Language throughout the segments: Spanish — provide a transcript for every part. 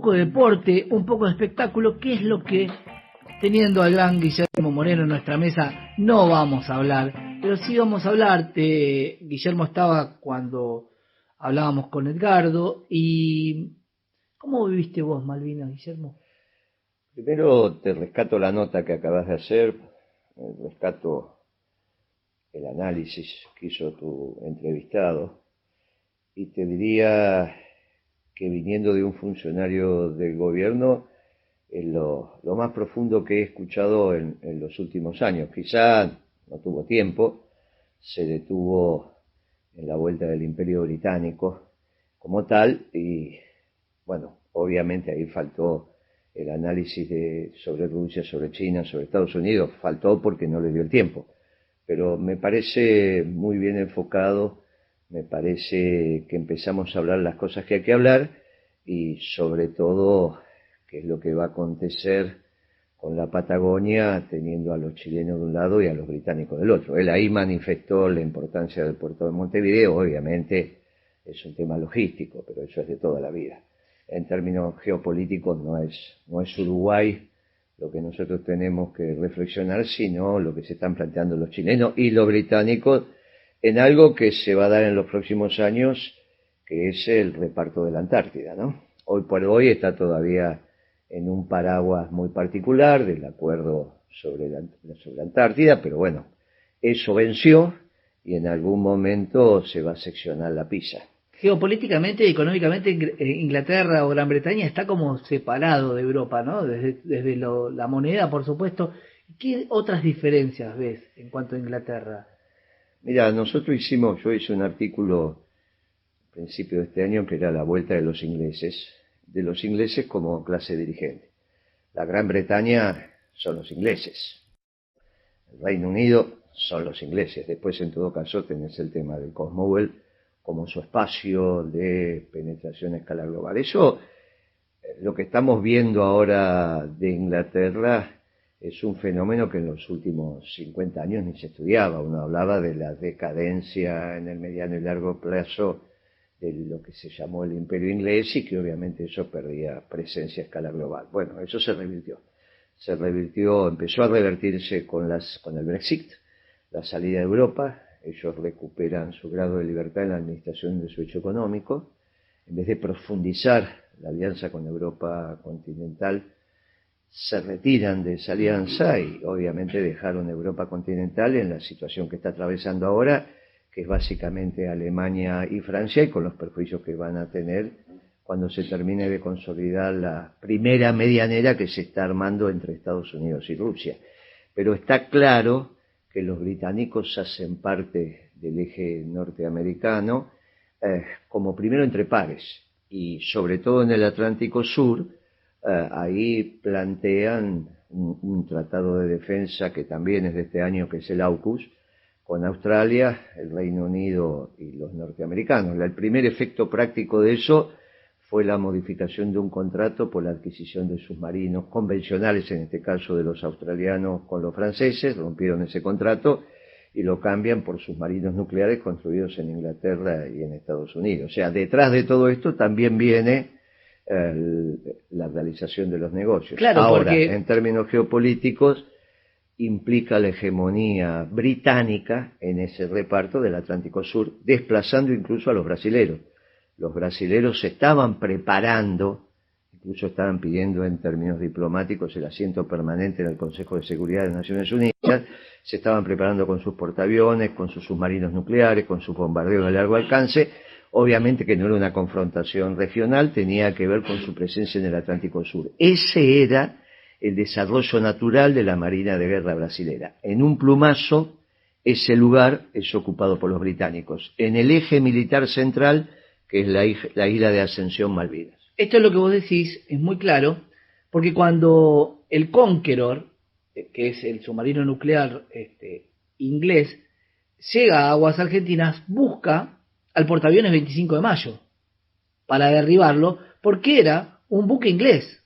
poco de deporte, un poco de espectáculo, que es lo que, teniendo al gran Guillermo Moreno en nuestra mesa, no vamos a hablar, pero sí vamos a hablar. Guillermo estaba cuando hablábamos con Edgardo. ¿Y cómo viviste vos Malvinas, Guillermo? Primero te rescato la nota que acabas de hacer, rescato el análisis que hizo tu entrevistado y te diría que viniendo de un funcionario del gobierno es lo más profundo que he escuchado en los últimos años. Quizá no tuvo tiempo, se detuvo en la vuelta del Imperio Británico como tal y bueno, obviamente ahí faltó el análisis sobre Rusia, sobre China, sobre Estados Unidos, faltó porque no le dio el tiempo, pero me parece muy bien enfocado, me parece que empezamos a hablar las cosas que hay que hablar y sobre todo qué es lo que va a acontecer con la Patagonia teniendo a los chilenos de un lado y a los británicos del otro. Él ahí manifestó la importancia del puerto de Montevideo, obviamente es un tema logístico, pero eso es de toda la vida. En términos geopolíticos no es Uruguay lo que nosotros tenemos que reflexionar, sino lo que se están planteando los chilenos y los británicos en algo que se va a dar en los próximos años, que es el reparto de la Antártida, ¿no? Hoy por hoy está todavía en un paraguas muy particular del acuerdo sobre Antártida, pero bueno, eso venció y en algún momento se va a seccionar la pizza. Geopolíticamente y económicamente, Inglaterra o Gran Bretaña está como separado de Europa, ¿no? Desde la moneda, por supuesto. ¿Qué otras diferencias ves en cuanto a Inglaterra? Mira, yo hice un artículo a principio de este año que era la vuelta de los ingleses como clase dirigente. La Gran Bretaña son los ingleses, el Reino Unido son los ingleses. Después, en todo caso, tenés el tema del Commonwealth como su espacio de penetración a escala global. Eso, lo que estamos viendo ahora de Inglaterra, es un fenómeno que en los últimos 50 años ni se estudiaba. Uno hablaba de la decadencia en el mediano y largo plazo de lo que se llamó el Imperio Inglés y que obviamente eso perdía presencia a escala global. Bueno, eso se revirtió, empezó a revertirse con el Brexit, la salida de Europa. Ellos recuperan su grado de libertad en la administración de su hecho económico. En vez de profundizar la alianza con Europa continental, se retiran de esa alianza y obviamente dejaron Europa continental en la situación que está atravesando ahora, que es básicamente Alemania y Francia, y con los perjuicios que van a tener cuando se termine de consolidar la primera medianera que se está armando entre Estados Unidos y Rusia. Pero está claro que los británicos hacen parte del eje norteamericano como primero entre pares, y sobre todo en el Atlántico Sur, ahí plantean un tratado de defensa que también es de este año, que es el AUKUS, con Australia, el Reino Unido y los norteamericanos. El primer efecto práctico de eso fue la modificación de un contrato por la adquisición de submarinos convencionales, en este caso de los australianos con los franceses. Rompieron ese contrato y lo cambian por submarinos nucleares construidos en Inglaterra y en Estados Unidos. O sea, detrás de todo esto también viene la realización de los negocios. Claro, ahora, porque en términos geopolíticos, implica la hegemonía británica en ese reparto del Atlántico Sur, desplazando incluso a los brasileros. Los brasileros se estaban preparando, incluso estaban pidiendo en términos diplomáticos el asiento permanente en el Consejo de Seguridad de Naciones Unidas, se estaban preparando con sus portaaviones, con sus submarinos nucleares, con sus bombardeos de largo alcance. Obviamente que no era una confrontación regional, tenía que ver con su presencia en el Atlántico Sur. Ese era el desarrollo natural de la Marina de Guerra brasilera. En un plumazo, ese lugar es ocupado por los británicos, en el eje militar central, que es la isla de Ascensión, Malvinas. esto es lo que vos decís, es muy claro, porque cuando el Conqueror, que es el submarino nuclear inglés, llega a aguas argentinas, busca al portaaviones 25 de Mayo para derribarlo, porque era un buque inglés.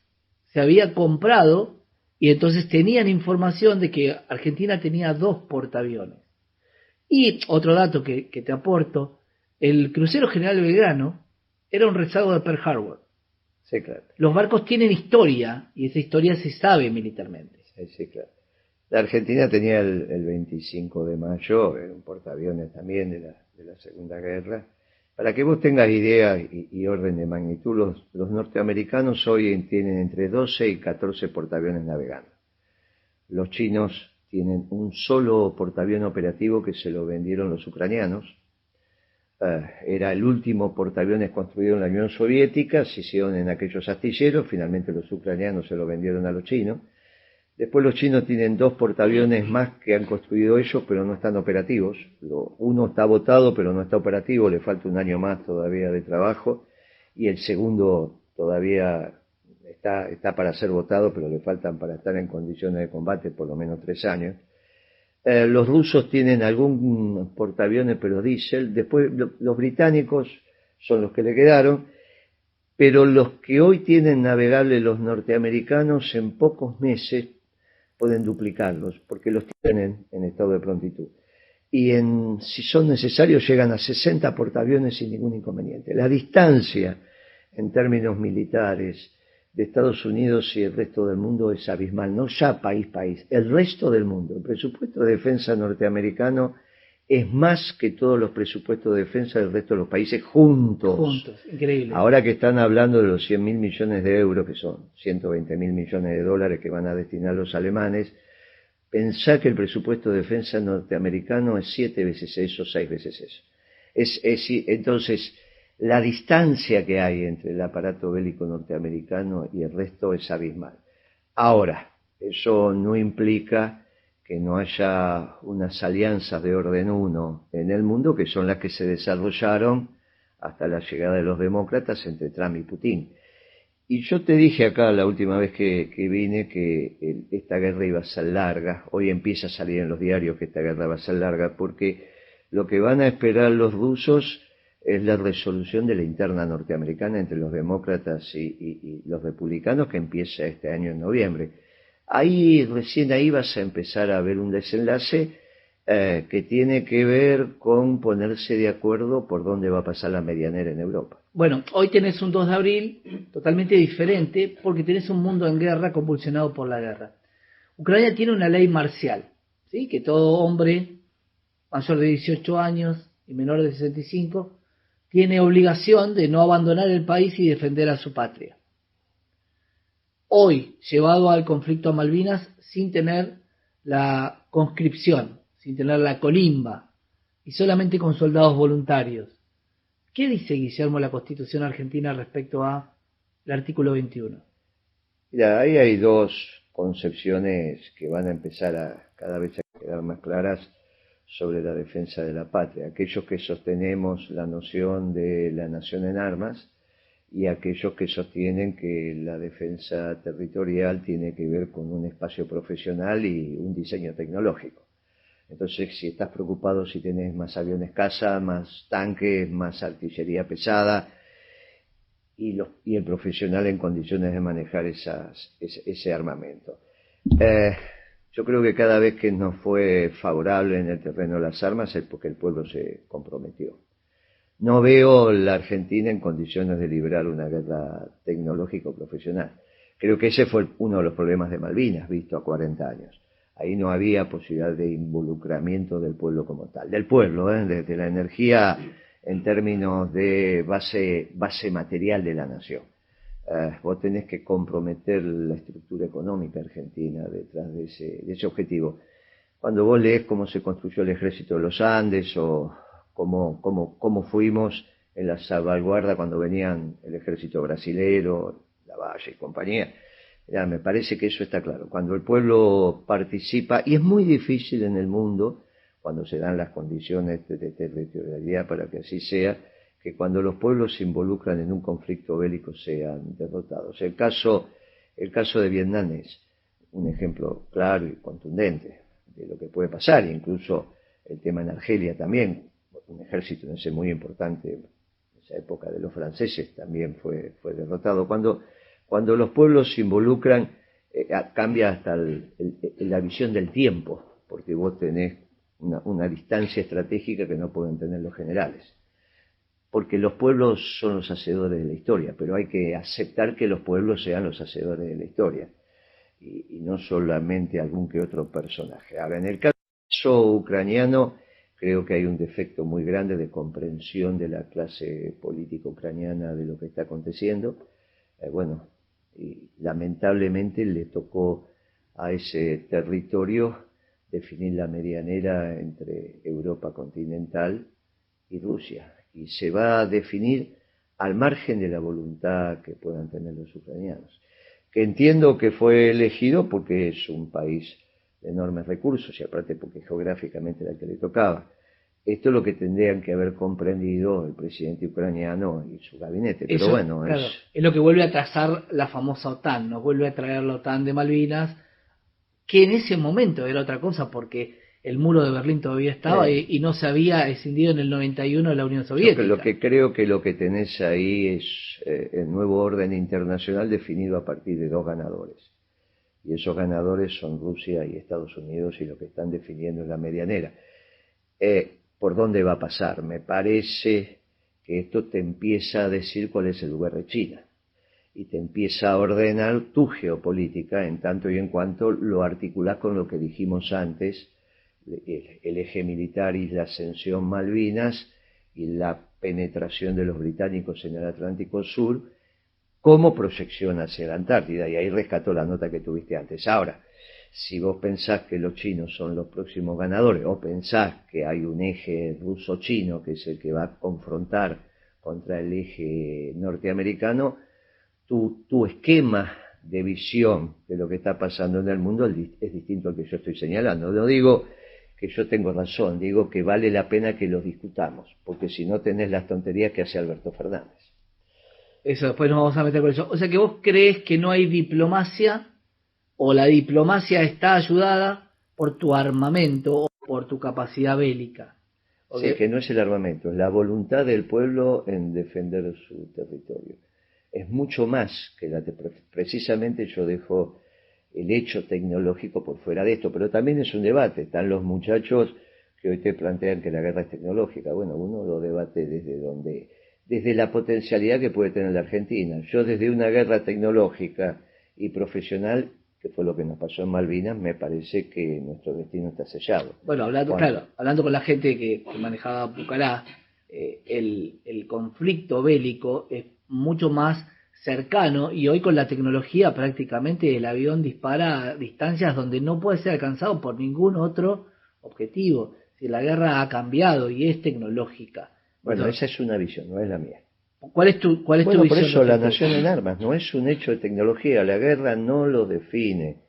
Se había comprado y entonces tenían información de que Argentina tenía 2 portaaviones. Y otro dato que te aporto, el crucero General Belgrano era un rezago de Pearl Harbor. Sí, claro. Los barcos tienen historia y esa historia se sabe militarmente. Sí, sí, claro. La Argentina tenía el 25 de mayo, un portaaviones también de la Segunda Guerra. Para que vos tengas idea y orden de magnitud, los norteamericanos hoy tienen entre 12 y 14 portaaviones navegando. Los chinos tienen un solo portaaviones operativo que se lo vendieron los ucranianos. Era el último portaaviones construido en la Unión Soviética, se hicieron en aquellos astilleros, finalmente los ucranianos se lo vendieron a los chinos. Después los chinos tienen 2 portaaviones más que han construido ellos, pero no están operativos. Uno está botado, pero no está operativo, le falta un año más todavía de trabajo. Y el segundo todavía está para ser botado, pero le faltan para estar en condiciones de combate por lo menos 3 años. Los rusos tienen algún portaaviones, pero diésel. Después los británicos son los que le quedaron. Pero los que hoy tienen navegables los norteamericanos en pocos meses pueden duplicarlos, porque los tienen en estado de prontitud. Y si son necesarios llegan a 60 portaaviones sin ningún inconveniente. La distancia en términos militares de Estados Unidos y el resto del mundo es abismal, no ya país, el resto del mundo. El presupuesto de defensa norteamericano es más que todos los presupuestos de defensa del resto de los países juntos. Increíble. Ahora que están hablando de los 100.000 millones de euros, que son 120.000 millones de dólares que van a destinar los alemanes, pensá que el presupuesto de defensa norteamericano es 7 veces eso, 6 veces eso. Entonces, la distancia que hay entre el aparato bélico norteamericano y el resto es abismal. Ahora, eso no implica que no haya unas alianzas de orden 1 en el mundo, que son las que se desarrollaron hasta la llegada de los demócratas entre Trump y Putin. Y yo te dije acá la última vez que vine que esta guerra iba a ser larga. Hoy empieza a salir en los diarios que esta guerra va a ser larga, porque lo que van a esperar los rusos es la resolución de la interna norteamericana entre los demócratas y los republicanos, que empieza este año en noviembre. Recién ahí vas a empezar a ver un desenlace que tiene que ver con ponerse de acuerdo por dónde va a pasar la medianera en Europa. Bueno, hoy tenés un 2 de abril totalmente diferente porque tenés un mundo en guerra convulsionado por la guerra. Ucrania tiene una ley marcial, ¿sí? Que todo hombre mayor de 18 años y menor de 65 tiene obligación de no abandonar el país y defender a su patria. Hoy, llevado al conflicto a Malvinas sin tener la conscripción, sin tener la colimba y solamente con soldados voluntarios. ¿Qué dice, Guillermo, la Constitución argentina respecto al artículo 21? Mira, ahí hay 2 concepciones que van a empezar a cada vez a quedar más claras sobre la defensa de la patria. Aquellos que sostenemos la noción de la nación en armas y aquellos que sostienen que la defensa territorial tiene que ver con un espacio profesional y un diseño tecnológico. Entonces, si estás preocupado si tenés más aviones caza, más tanques, más artillería pesada y el profesional en condiciones de manejar ese armamento. Yo creo que cada vez que nos fue favorable en el terreno de las armas es porque el pueblo se comprometió. No veo la Argentina en condiciones de librar una guerra tecnológico profesional. Creo que ese fue uno de los problemas de Malvinas, visto a 40 años. Ahí no había posibilidad de involucramiento del pueblo como tal. Del pueblo, desde la energía en términos de base material de la nación. Vos tenés que comprometer la estructura económica argentina detrás de ese objetivo. Cuando vos lees cómo se construyó el ejército de los Andes o cómo fuimos en la salvaguarda cuando venían el ejército brasilero, Lavalle y compañía, ya, me parece que eso está claro. Cuando el pueblo participa, y es muy difícil en el mundo, cuando se dan las condiciones de territorialidad para que así sea, que cuando los pueblos se involucran en un conflicto bélico sean derrotados. El caso de Vietnam es un ejemplo claro y contundente de lo que puede pasar, incluso el tema en Argelia también, un ejército no sé, muy importante en esa época de los franceses también fue derrotado. Cuando los pueblos se involucran, cambia hasta la visión del tiempo, porque vos tenés una distancia estratégica que no pueden tener los generales. porque los pueblos son los hacedores de la historia, pero hay que aceptar que los pueblos sean los hacedores de la historia, y no solamente algún que otro personaje. Ahora, en el caso ucraniano, creo que hay un defecto muy grande de comprensión de la clase política ucraniana de lo que está aconteciendo. Bueno, y lamentablemente le tocó a ese territorio definir la medianera entre Europa continental y Rusia, y se va a definir al margen de la voluntad que puedan tener los ucranianos, que entiendo que fue elegido porque es un país de enormes recursos y aparte porque geográficamente era el que le tocaba. Esto es lo que tendrían que haber comprendido el presidente ucraniano y su gabinete, pero Eso, bueno, claro, es lo que vuelve a trazar la famosa OTAN, nos vuelve a traer la OTAN de Malvinas, que en ese momento era otra cosa, porque el muro de Berlín todavía estaba y no se había escindido en el 91 de la Unión Soviética. Yo lo que creo que lo que tenés ahí es el nuevo orden internacional definido a partir de dos ganadores. Y esos ganadores son Rusia y Estados Unidos, y lo que están definiendo es la medianera. ¿Por dónde va a pasar? Me parece que esto te empieza a decir cuál es el lugar de China, y te empieza a ordenar tu geopolítica en tanto y en cuanto lo articulás con lo que dijimos antes, el eje militar y la ascensión Malvinas y la penetración de los británicos en el Atlántico Sur como proyección hacia la Antártida, y ahí rescató la nota que tuviste antes. Ahora, si vos pensás que los chinos son los próximos ganadores, o pensás que hay un eje ruso-chino que es el que va a confrontar contra el eje norteamericano, tu esquema de visión de lo que está pasando en el mundo es distinto al que yo estoy señalando. No digo que yo tengo razón, digo que vale la pena que lo discutamos, porque si no tenés las tonterías que hace Alberto Fernández. Eso, después nos vamos a meter con eso. O sea que vos crees que no hay diplomacia, o la diplomacia está ayudada por tu armamento o por tu capacidad bélica. Sí, que no es el armamento, es la voluntad del pueblo en defender su territorio. Es mucho más que precisamente yo dejo el hecho tecnológico por fuera de esto, pero también es un debate. Están los muchachos que hoy te plantean que la guerra es tecnológica. Bueno, uno lo debate desde la potencialidad que puede tener la Argentina. Yo desde una guerra tecnológica y profesional, que fue lo que nos pasó en Malvinas, me parece que nuestro destino está sellado. Bueno, hablando con la gente que manejaba Pucará, el conflicto bélico es mucho más cercano, y hoy con la tecnología prácticamente el avión dispara a distancias donde no puede ser alcanzado por ningún otro objetivo. Si la guerra ha cambiado y es tecnológica. Bueno, entonces, esa es una visión, no es la mía. ¿Cuál es tu visión? Por eso la nación en armas no es un hecho de tecnología. La guerra no lo define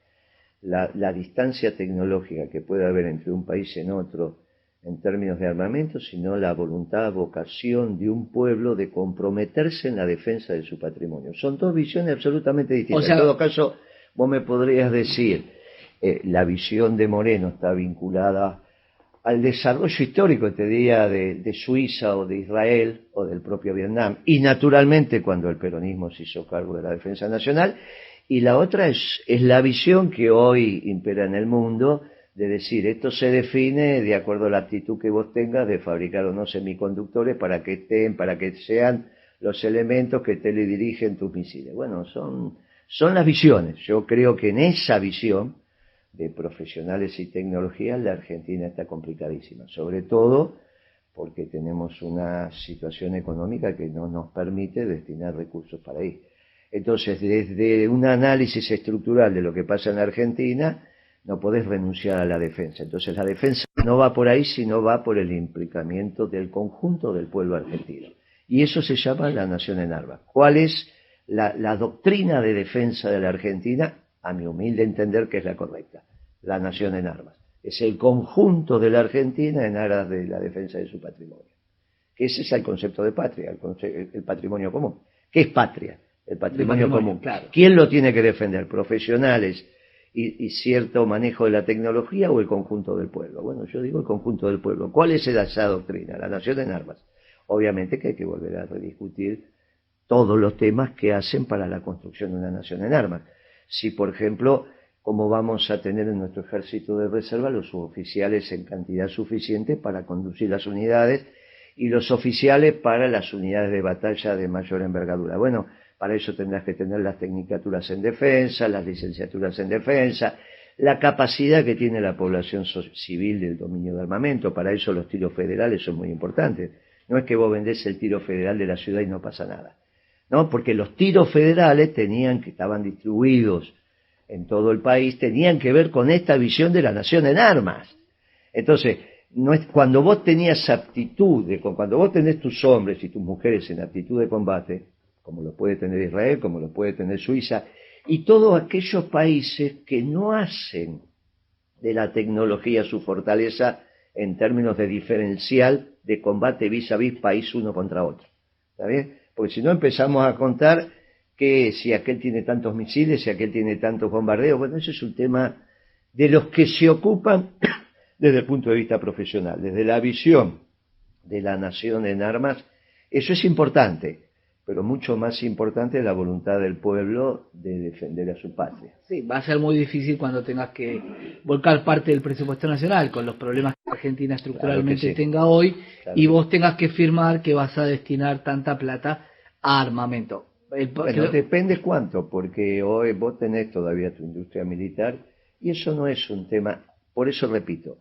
la distancia tecnológica que puede haber entre un país en otro en términos de armamento, sino la voluntad, vocación de un pueblo de comprometerse en la defensa de su patrimonio. Son dos visiones absolutamente distintas. O sea, en todo caso, vos me podrías decir, la visión de Moreno está vinculada al desarrollo histórico, te diría, de Suiza o de Israel o del propio Vietnam, y naturalmente cuando el peronismo se hizo cargo de la defensa nacional, y la otra es la visión que hoy impera en el mundo, de decir, esto se define de acuerdo a la actitud que vos tengas de fabricar o no semiconductores para que sean los elementos que teledirigen tus misiles. Bueno, son las visiones. Yo creo que en esa visión de profesionales y tecnologías la Argentina está complicadísima, sobre todo porque tenemos una situación económica que no nos permite destinar recursos para ahí. Entonces, desde un análisis estructural de lo que pasa en la Argentina, no podés renunciar a la defensa. Entonces la defensa no va por ahí, sino va por el implicamiento del conjunto del pueblo argentino. Y eso se llama la nación en armas. ¿Cuál es la doctrina de defensa de la Argentina? A mi humilde entender que es la correcta. La nación en armas. Es el conjunto de la Argentina en aras de la defensa de su patrimonio. Ese es el concepto de patria, el patrimonio común. ¿Qué es patria? El patrimonio común. Claro. ¿Quién lo tiene que defender? ¿Profesionales y cierto manejo de la tecnología o el conjunto del pueblo? Bueno, yo digo el conjunto del pueblo. ¿Cuál es esa doctrina? La nación en armas. Obviamente que hay que volver a rediscutir todos los temas que hacen para la construcción de una nación en armas. Si, por ejemplo, cómo vamos a tener en nuestro ejército de reserva los suboficiales en cantidad suficiente para conducir las unidades y los oficiales para las unidades de batalla de mayor envergadura. Bueno, para eso tendrás que tener las tecnicaturas en defensa, las licenciaturas en defensa, la capacidad que tiene la población civil del dominio de armamento. Para eso los tiros federales son muy importantes. No es que vos vendés el tiro federal de la ciudad y no pasa nada. No, porque los tiros federales que estaban distribuidos en todo el país, tenían que ver con esta visión de la nación en armas. Entonces, no es, cuando vos tenías aptitud, cuando vos tenés tus hombres y tus mujeres en aptitud de combate, como lo puede tener Israel, como lo puede tener Suiza, y todos aquellos países que no hacen de la tecnología su fortaleza en términos de diferencial de combate vis a vis país uno contra otro. ¿Está bien? Porque si no empezamos a contar que si aquel tiene tantos misiles, si aquel tiene tantos bombardeos, bueno, eso es un tema de los que se ocupan desde el punto de vista profesional, desde la visión de la nación en armas. Eso es importante, pero mucho más importante es la voluntad del pueblo de defender a su patria. Sí, va a ser muy difícil cuando tengas que volcar parte del presupuesto nacional con los problemas que Argentina estructuralmente claro que sí. tenga hoy, Claro. y vos tengas que firmar que vas a destinar tanta plata a armamento. Bueno, depende cuánto, porque hoy vos tenés todavía tu industria militar y eso no es un tema. Por eso repito,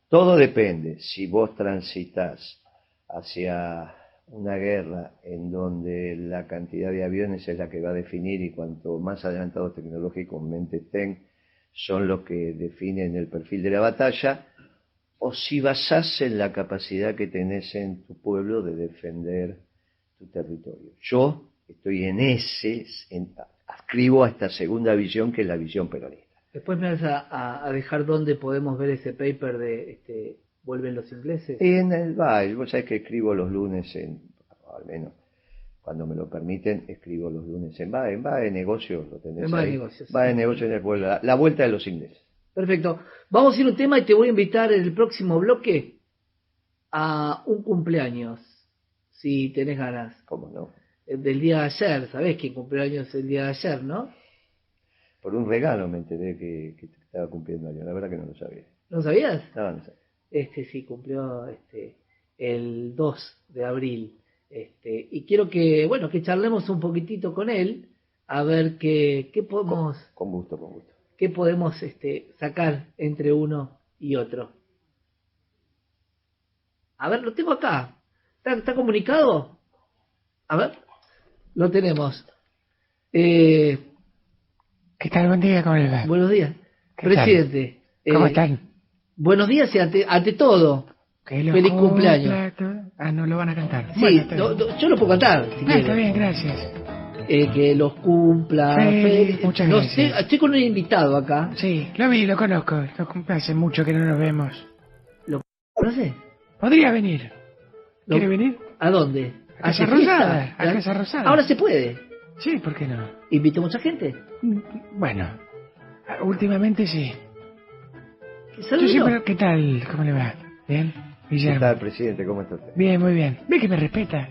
todo depende. Si vos transitas hacia una guerra en donde la cantidad de aviones es la que va a definir, y cuanto más adelantados tecnológicamente estén, son los que definen el perfil de la batalla, o si basás en la capacidad que tenés en tu pueblo de defender tu territorio. Yo estoy adscribo a esta segunda visión, que es la visión peronista. Después me vas a dejar dónde podemos ver ese paper de ¿vuelven los ingleses? En el vos sabés que escribo los lunes, al menos cuando me lo permiten, escribo los lunes en de Negocios, lo tenés En Va de ahí. Negocios, Va de sí. Negocios, la vuelta de los ingleses. Perfecto. Vamos a ir a un tema y te voy a invitar en el próximo bloque a un cumpleaños, si tenés ganas. ¿Cómo no? Del día de ayer, ¿sabés que cumpleaños el día de ayer, no? Por un regalo me enteré que estaba cumpliendo años, la verdad que no lo sabía. ¿No sabías? No sabía. Sí, cumplió el 2 de abril. Y quiero que charlemos un poquitito con él, a ver qué podemos... Con gusto, con gusto. ¿Qué podemos sacar entre uno y otro? A ver, lo tengo acá. ¿Está comunicado? A ver, lo tenemos. ¿Qué tal? Buen día, ¿cómo le va? Buenos días. ¿Qué Presidente. ¿Cómo están? Buenos días y ante todo, Que lo feliz cumpla cumpleaños. todo. Ah, no lo van a cantar. Sí, Bueno, está bien. yo lo puedo cantar, si Está quiere. bien, gracias. Que los cumpla. Feliz, muchas No gracias. sé, estoy con un invitado acá. Sí, lo vi, lo conozco. Hace mucho que no nos vemos. ¿Lo conoce? ¿Podría venir? ¿Quiere venir? ¿A dónde? A Casa ¿Hace fiesta? Rosada, a Casa Rosada. Ahora se puede. Sí, ¿por qué no? ¿Invitó mucha gente? Bueno, últimamente sí. Saludos. Yo siempre... ¿Qué tal? ¿Cómo le va? ¿Bien? ¿Qué Guillermo. tal, presidente? ¿Cómo está usted? Bien, muy bien. ¿Ve que me respeta?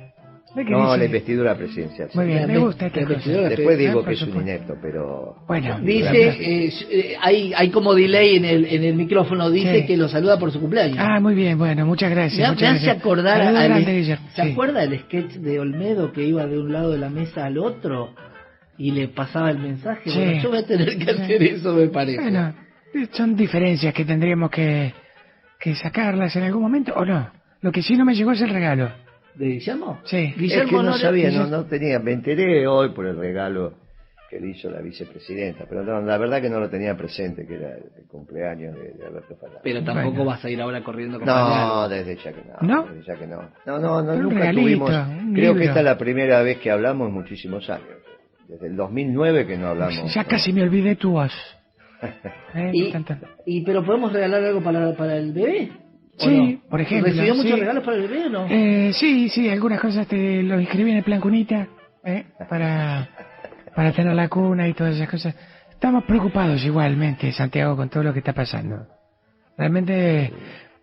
¿Ve que No, dice? la investidura presidencial. sí. Muy bien, La me gusta esta investidura cosa. Después digo Ah, que por es un supuesto. inepto, pero... Bueno, Dice, hay como delay en el micrófono, dice Sí. que lo saluda por su cumpleaños. Ah, muy bien, bueno, muchas gracias. me muchas hace gracias. acordar Saludos al... grande, Guillermo. ¿Se Sí. acuerda del sketch de Olmedo que iba de un lado de la mesa al otro y le pasaba el mensaje? Sí. Bueno, yo voy a tener que Sí. hacer eso, me parece. Bueno, son diferencias que tendríamos que sacarlas en algún momento, ¿o no? Lo que sí no me llegó es el regalo. ¿De Guillermo? Sí. Guillermo Es que no le- sabía, Guillermo- no tenía. Me enteré hoy por el regalo que le hizo la vicepresidenta, pero no, la verdad que no lo tenía presente, que era el cumpleaños de Alberto Fernández. Pero tampoco Bueno. vas a ir ahora corriendo con No, desde ya que no. ¿No? Desde ya que no. No, Un nunca regalito, tuvimos. un Creo que libro. esta es la primera vez que hablamos en muchísimos años. Desde el 2009 que no hablamos. Ya casi me olvidé tu voz. Y, Tan, tan. pero ¿podemos regalar algo para el bebé? ¿O Sí, no? por ejemplo, ¿Recibió muchos sí. regalos para el bebé o no? Sí, algunas cosas te lo inscribí en el plan cunita, para tener la cuna y todas esas cosas. Estamos preocupados igualmente, Santiago, con todo lo que está pasando. Realmente,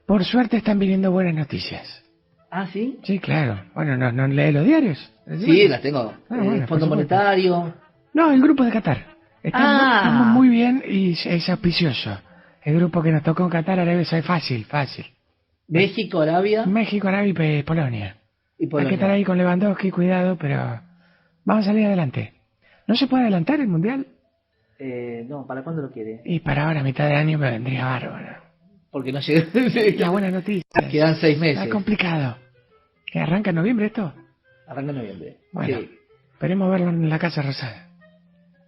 por suerte están viniendo buenas noticias. Ah, ¿sí? Sí, claro. Bueno, ¿no lee los diarios? Sí, las tengo. Bueno, por Fondo supuesto. Monetario. No, el grupo de Qatar. Estamos muy bien y es auspicioso. El grupo que nos tocó en Qatar, Arabia Saudí, fácil. México, Arabia México, Arabia y Polonia. y Hay que Polonia. estar ahí con Lewandowski, cuidado, pero vamos a salir adelante. ¿No se puede adelantar el Mundial? No, ¿para cuándo lo quiere? Y para ahora, mitad de año, me vendría bárbaro. Porque no llega. La buena noticia. Quedan 6 Está meses. complicado. ¿Que arranca en noviembre esto? Arranca en noviembre. Bueno, Sí. esperemos verlo en la Casa Rosada.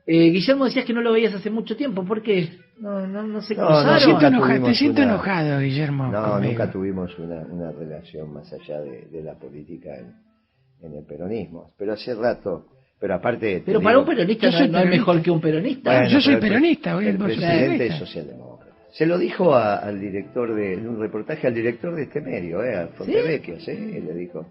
Guillermo, decías que no lo veías hace mucho tiempo. ¿Por qué? No se No, cruzaron. no, Te nunca tuvimos siento una- enojado, Guillermo. No, conmigo. nunca tuvimos una relación más allá de la política en el peronismo. Pero hace rato, pero aparte... te Pero digo, para un peronista yo soy no es peronista. mejor que un peronista. Bueno, Yo soy pero peronista, voy el por su presidente peronista. es socialdemócrata. Se lo dijo al director en un reportaje al director de este medio, a Fontevecchia, ¿sí? Le dijo.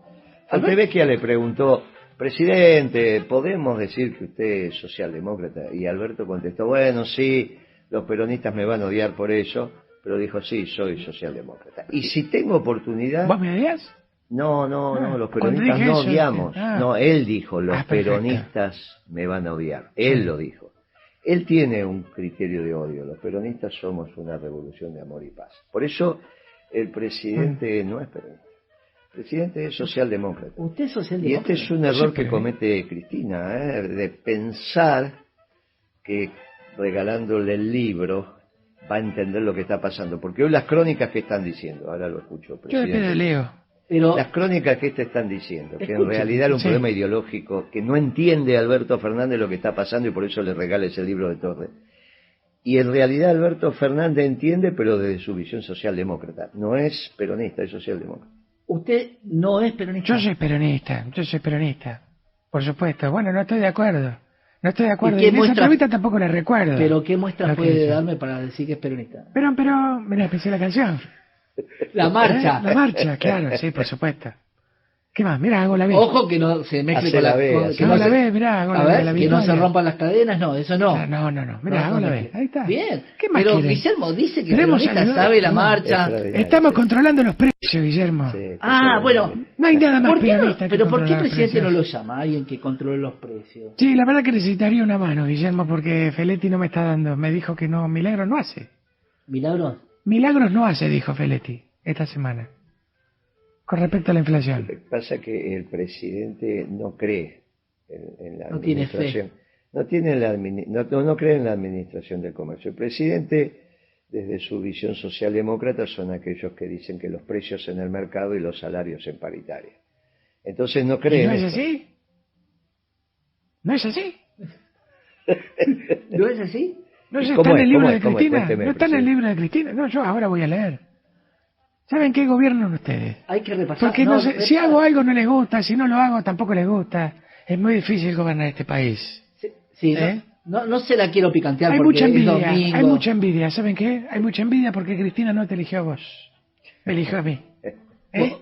Fontevecchia le preguntó, presidente, ¿podemos decir que usted es socialdemócrata? Y Alberto contestó, bueno, sí, los peronistas me van a odiar por eso, pero dijo, sí, soy socialdemócrata. Y si tengo oportunidad... ¿Vos me odias? No, los cuando peronistas dije no eso, odiamos. ah. No, él dijo, los Perfecto. peronistas me van a odiar. Él Sí. lo dijo. Él tiene un criterio de odio. Los peronistas somos una revolución de amor y paz. Por eso el presidente no es peronista. El presidente es socialdemócrata. Usted es Y socialdemócrata. este es un Yo soy error que peronista. comete Cristina, de pensar que regalándole el libro va a entender lo que está pasando. Porque hoy las crónicas que están diciendo, ahora lo escucho, Yo le pido presidente. Leo. Pero Las crónicas que están diciendo, que en Escuchen, realidad era un sí. problema ideológico, que no entiende Alberto Fernández lo que está pasando y por eso le regala ese libro de Torres. Y en realidad Alberto Fernández entiende, pero desde su visión socialdemócrata. No es peronista, es socialdemócrata. usted no es peronista. Yo soy peronista. Por supuesto. Bueno, no estoy de acuerdo. No estoy de acuerdo. ¿Y Y qué en esa muestra- entrevista tampoco la recuerdo. Pero ¿qué muestra Lo que puede dice. darme para decir que es peronista? Pero, mira, pensé la canción. La marcha. La marcha, claro, sí, por supuesto. ¿Qué más? Mira, hago la B. Ojo que no se mezcle Hace con la la B, con- hace que hago no la se- B, mirá, hago A la ver, de la que no se victoria. rompan las cadenas, no, eso no. Claro, no. Mirá, hago la B. Ahí está. Bien. ¿Qué más Pero quieren? Guillermo dice que Queremos peronista ayudar. sabe la No, marcha. extraordinario. Estamos controlando los precios, Guillermo. Sí, Ah, bueno. No hay nada más ¿Por qué no? peronista que Pero ¿por qué el controlar presidente no precios. lo llama? Alguien que controle los precios. Sí, la verdad que necesitaría una mano, Guillermo, porque Feletti no me está dando. Me dijo que no, milagros no hace. ¿Milagros? Milagros no hace, dijo Feletti, esta semana. Con respecto a la Lo inflación. que pasa es que el presidente no cree en la No tiene fe. administración. No cree en la administración del comercio. El presidente, desde su visión socialdemócrata, son aquellos que dicen que los precios en el mercado y los salarios en paritaria. Entonces no ¿Y creen. no es así? ¿No es así? ¿No es así? ¿No ¿Y está cómo en es? el libro ¿Cómo de es? ¿Cómo es? Cristina? Cuénteme, ¿No está en el presidente. libro de Cristina? No, yo ahora voy a leer. ¿Saben qué gobiernan ustedes? Hay que repasar. Porque no sé, si hago algo no les gusta, si no lo hago tampoco les gusta. Es muy difícil gobernar este país. Sí, ¿Eh? no se la quiero picantear Hay porque mucha es envidia, domingo. hay mucha envidia. ¿Saben qué? Hay mucha envidia porque Cristina no te eligió a vos. Me eligió a mí. ¿Eh?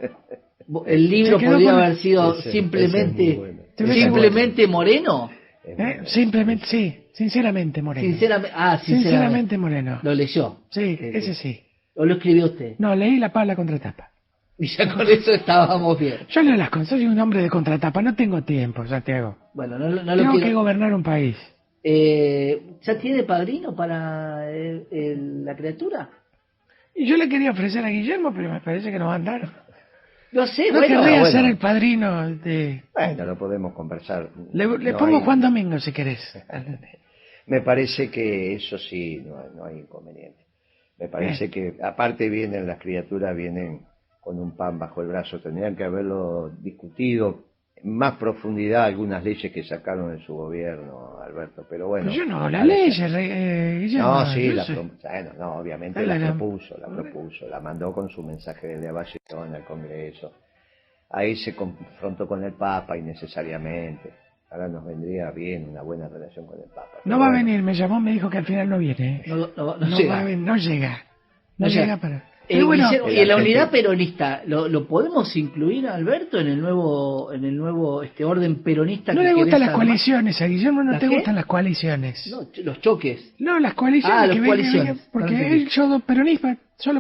El libro Se quedó podría con- haber sido Ese es simplemente muy bueno. Ese es simplemente Moreno. Simplemente, sí. Sinceramente, Moreno. Sinceramente Moreno. lo leyó. Sí, ese sí. ¿O lo escribió usted? No, leí la pala contratapa. Y ya con eso estábamos bien. Yo leo las cosas, soy un hombre de contratapa, no tengo tiempo, Santiago. Bueno, no lo Tengo que quiero. gobernar un país. ¿Ya tiene padrino para la criatura? Y yo le quería ofrecer a Guillermo, pero me parece que no va a andar. No sé, No bueno. querría bueno. ser el padrino de... Bueno, lo podemos conversar. Le No pongo hay- Juan Domingo si querés. Me parece que eso sí, no hay inconveniente. Me parece que, aparte vienen las criaturas, vienen con un pan bajo el brazo. Tendrían que haberlo discutido en más profundidad algunas leyes que sacaron en su gobierno, Alberto. Pero bueno. Pero yo no, la parece- ley, Guillermo. No, sí, yo sé. bueno, no, obviamente Dale, la la- propuso, la mandó con su mensaje de elevación al Congreso. Ahí se confrontó con el Papa innecesariamente. Ahora nos vendría bien una buena relación con el Papa. No Pero va a bueno. venir, me llamó, me dijo que al final no viene. No No llega. va a venir, no llega. No No llega. llega para... Pero bueno, Guillermo, y el en la argentino. unidad peronista, ¿lo podemos incluir, Alberto, en el nuevo orden peronista? no que le gustan querés las armar? coaliciones, a Guillermo no ¿Las te qué? gustan las coaliciones. No, los choques. No, las coaliciones. Ah, las que venga, coaliciones. venga, porque No entendí. él solo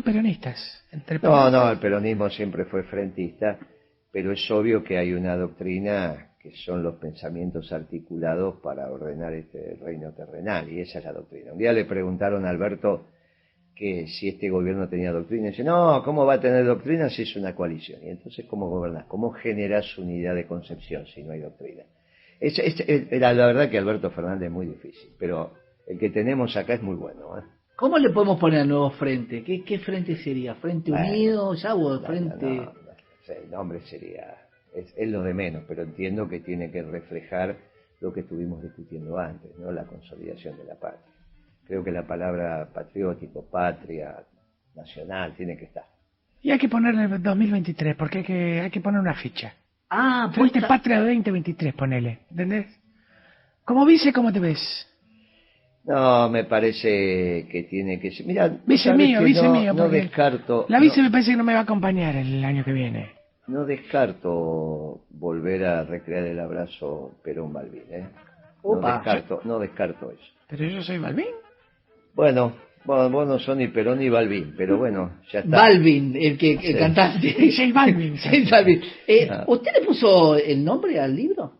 peronistas. Entre No, peronistas. el peronismo siempre fue frentista, pero es obvio que hay una doctrina que son los pensamientos articulados para ordenar este reino terrenal, y esa es la doctrina. Un día le preguntaron a Alberto que si este gobierno tenía doctrina. Dice, no, ¿cómo va a tener doctrina si es una coalición? Y entonces, ¿cómo gobernás? ¿Cómo generás unidad de concepción si no hay doctrina? La verdad que Alberto Fernández es muy difícil, pero el que tenemos acá es muy bueno. ¿Cómo le podemos poner al nuevo frente? ¿Qué frente sería? ¿Frente Unido ya o frente...? El nombre sería... Es lo de menos, pero entiendo que tiene que reflejar lo que estuvimos discutiendo antes, ¿no? La consolidación de la patria. Creo que la palabra patriótico, patria, nacional, tiene que estar. Y hay que ponerle 2023, porque hay que poner una ficha. Pues Frente Patria 2023, ponele, ¿entendés? Como vice, ¿cómo te ves? No, me parece que tiene que ser... Mira, vice mío. No descarto... La vice me parece que no me va a acompañar el año que viene. No descarto volver a recrear el abrazo Perón-Balbín, ¿eh? No descarto eso. ¿Pero yo soy Balbín? Bueno, vos no sos ni Perón ni Balbín, pero bueno, ya está. Balvin, el cantante. Soy Balvin. ¿Usted le puso el nombre al libro?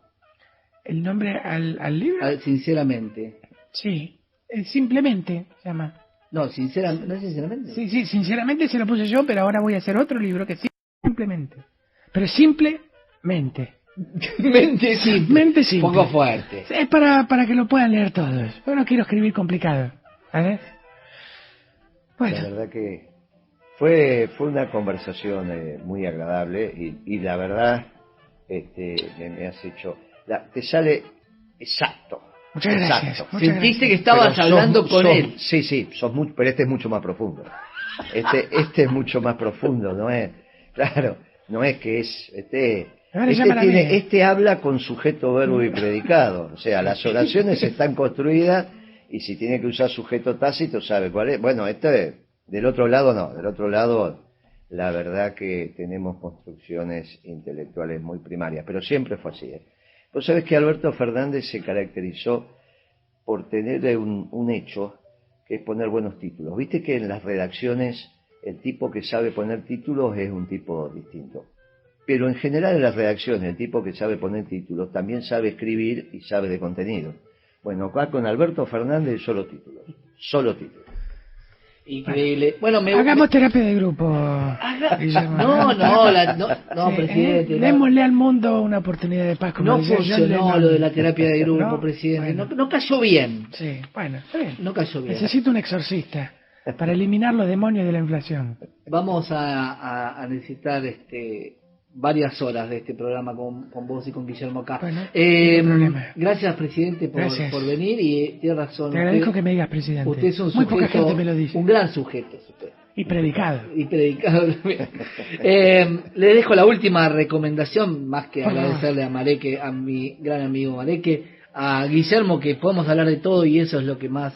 ¿El nombre al libro? Sinceramente. Sí, simplemente se llama. No, sinceramente, ¿no es sinceramente? Sí, sinceramente se lo puse yo, pero ahora voy a hacer otro libro que simplemente. Pero simplemente. Mente simple. Mente simple. Poco fuerte. Es para que lo puedan leer todos. Yo no quiero escribir complicado. ¿Sabes? Bueno. La verdad que fue una conversación muy agradable y la verdad me has hecho... te sale exacto. Muchas gracias. Sentiste que estabas hablando con él. Sí, pero este es mucho más profundo. Este es mucho más profundo, ¿no es? Claro, no es que es... Este habla con sujeto, verbo y predicado. O sea, las oraciones están construidas y si tiene que usar sujeto tácito, sabe cuál es. Bueno, del otro lado no. Del otro lado, la verdad que tenemos construcciones intelectuales muy primarias. Pero siempre fue así. Vos sabés que Alberto Fernández se caracterizó por tener un hecho, que es poner buenos títulos. Viste que en las redacciones el tipo que sabe poner títulos es un tipo distinto. Pero en general en las redacciones el tipo que sabe poner títulos también sabe escribir y sabe de contenido. Bueno, acá con Alberto Fernández solo títulos. Increíble. Bueno, hagamos terapia de grupo. No, presidente. Démosle al mundo una oportunidad de paz. No funcionó lo de la terapia de grupo, no, presidente. Bueno. No cayó bien. Sí, bueno, está bien. No cayó bien. Necesito un exorcista para eliminar los demonios de la inflación. Vamos a necesitar varias horas de este programa con vos y con Guillermo acá. Bueno, no problema. Gracias, presidente, por venir y tiene razón. Te agradezco que me digas, presidente. Usted es un Muy sujeto, poca gente me lo dice. Un gran sujeto es usted. Y predicado. Le dejo la última recomendación, más que agradecerle a Mareque, a mi gran amigo Mareque, a Guillermo, que podemos hablar de todo y eso es lo que más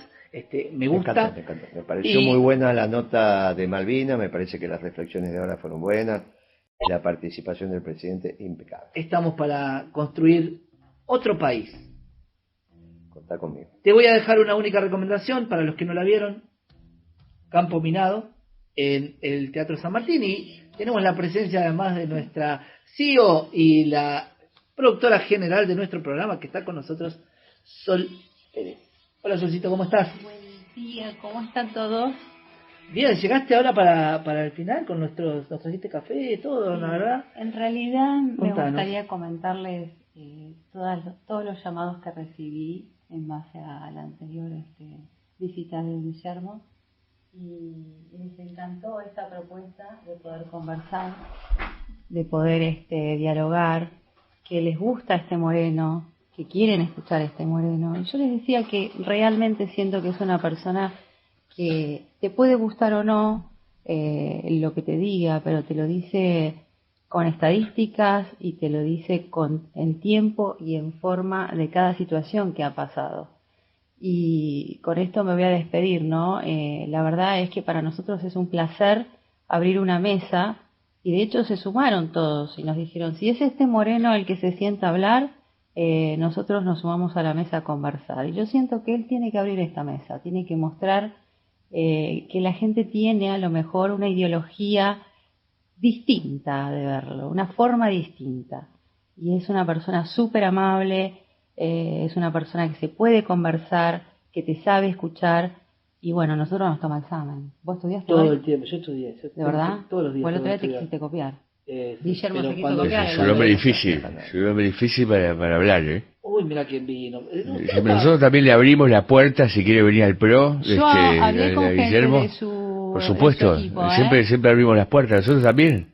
me gusta. Me encantó. Me pareció muy buena la nota de Malvinas, me parece que las reflexiones de ahora fueron buenas. La participación del presidente impecable. Estamos para construir otro país. Contá conmigo. Te voy a dejar una única recomendación para los que no la vieron. Campo Minado en el Teatro San Martín y tenemos la presencia además de nuestra CEO y la productora general de nuestro programa que está con nosotros, Sol Pérez. Hola Solcito, ¿cómo estás? Buen día, ¿cómo están todos? Bien, llegaste ahora para el final con nos trajiste café y todo, la verdad. En realidad me Contanos. gustaría comentarles todos los llamados que recibí en base a la anterior visita de Guillermo y les encantó esta propuesta de poder conversar, de poder dialogar, que les gusta este Moreno, que quieren escuchar este Moreno. Y yo les decía que realmente siento que es una persona que te puede gustar o no lo que te diga, pero te lo dice con estadísticas y te lo dice en tiempo y en forma de cada situación que ha pasado. Y con esto me voy a despedir, ¿no? La verdad es que para nosotros es un placer abrir una mesa y de hecho se sumaron todos y nos dijeron, si es este Moreno el que se sienta a hablar, nosotros nos sumamos a la mesa a conversar. Y yo siento que él tiene que abrir esta mesa, tiene que mostrar que la gente tiene a lo mejor una ideología distinta de verlo, una forma distinta. Y es una persona súper amable, es una persona que se puede conversar, que te sabe escuchar Y bueno, nosotros nos toma examen. ¿Vos estudiaste Todo hoy? el tiempo, yo estudié. ¿De verdad? Todos los días. Pues el otro día te estudiar. quisiste copiar. Sí, Guillermo pero se quiso cuando- copiar. Es un hombre difícil, es un hombre difícil para hablar, ¿eh? Uy, mira quién vino. Nosotros también le abrimos la puerta si quiere venir al PRO, Yo hablé con gente Guillermo. de su, Por supuesto, de su equipo, siempre abrimos las puertas, nosotros también.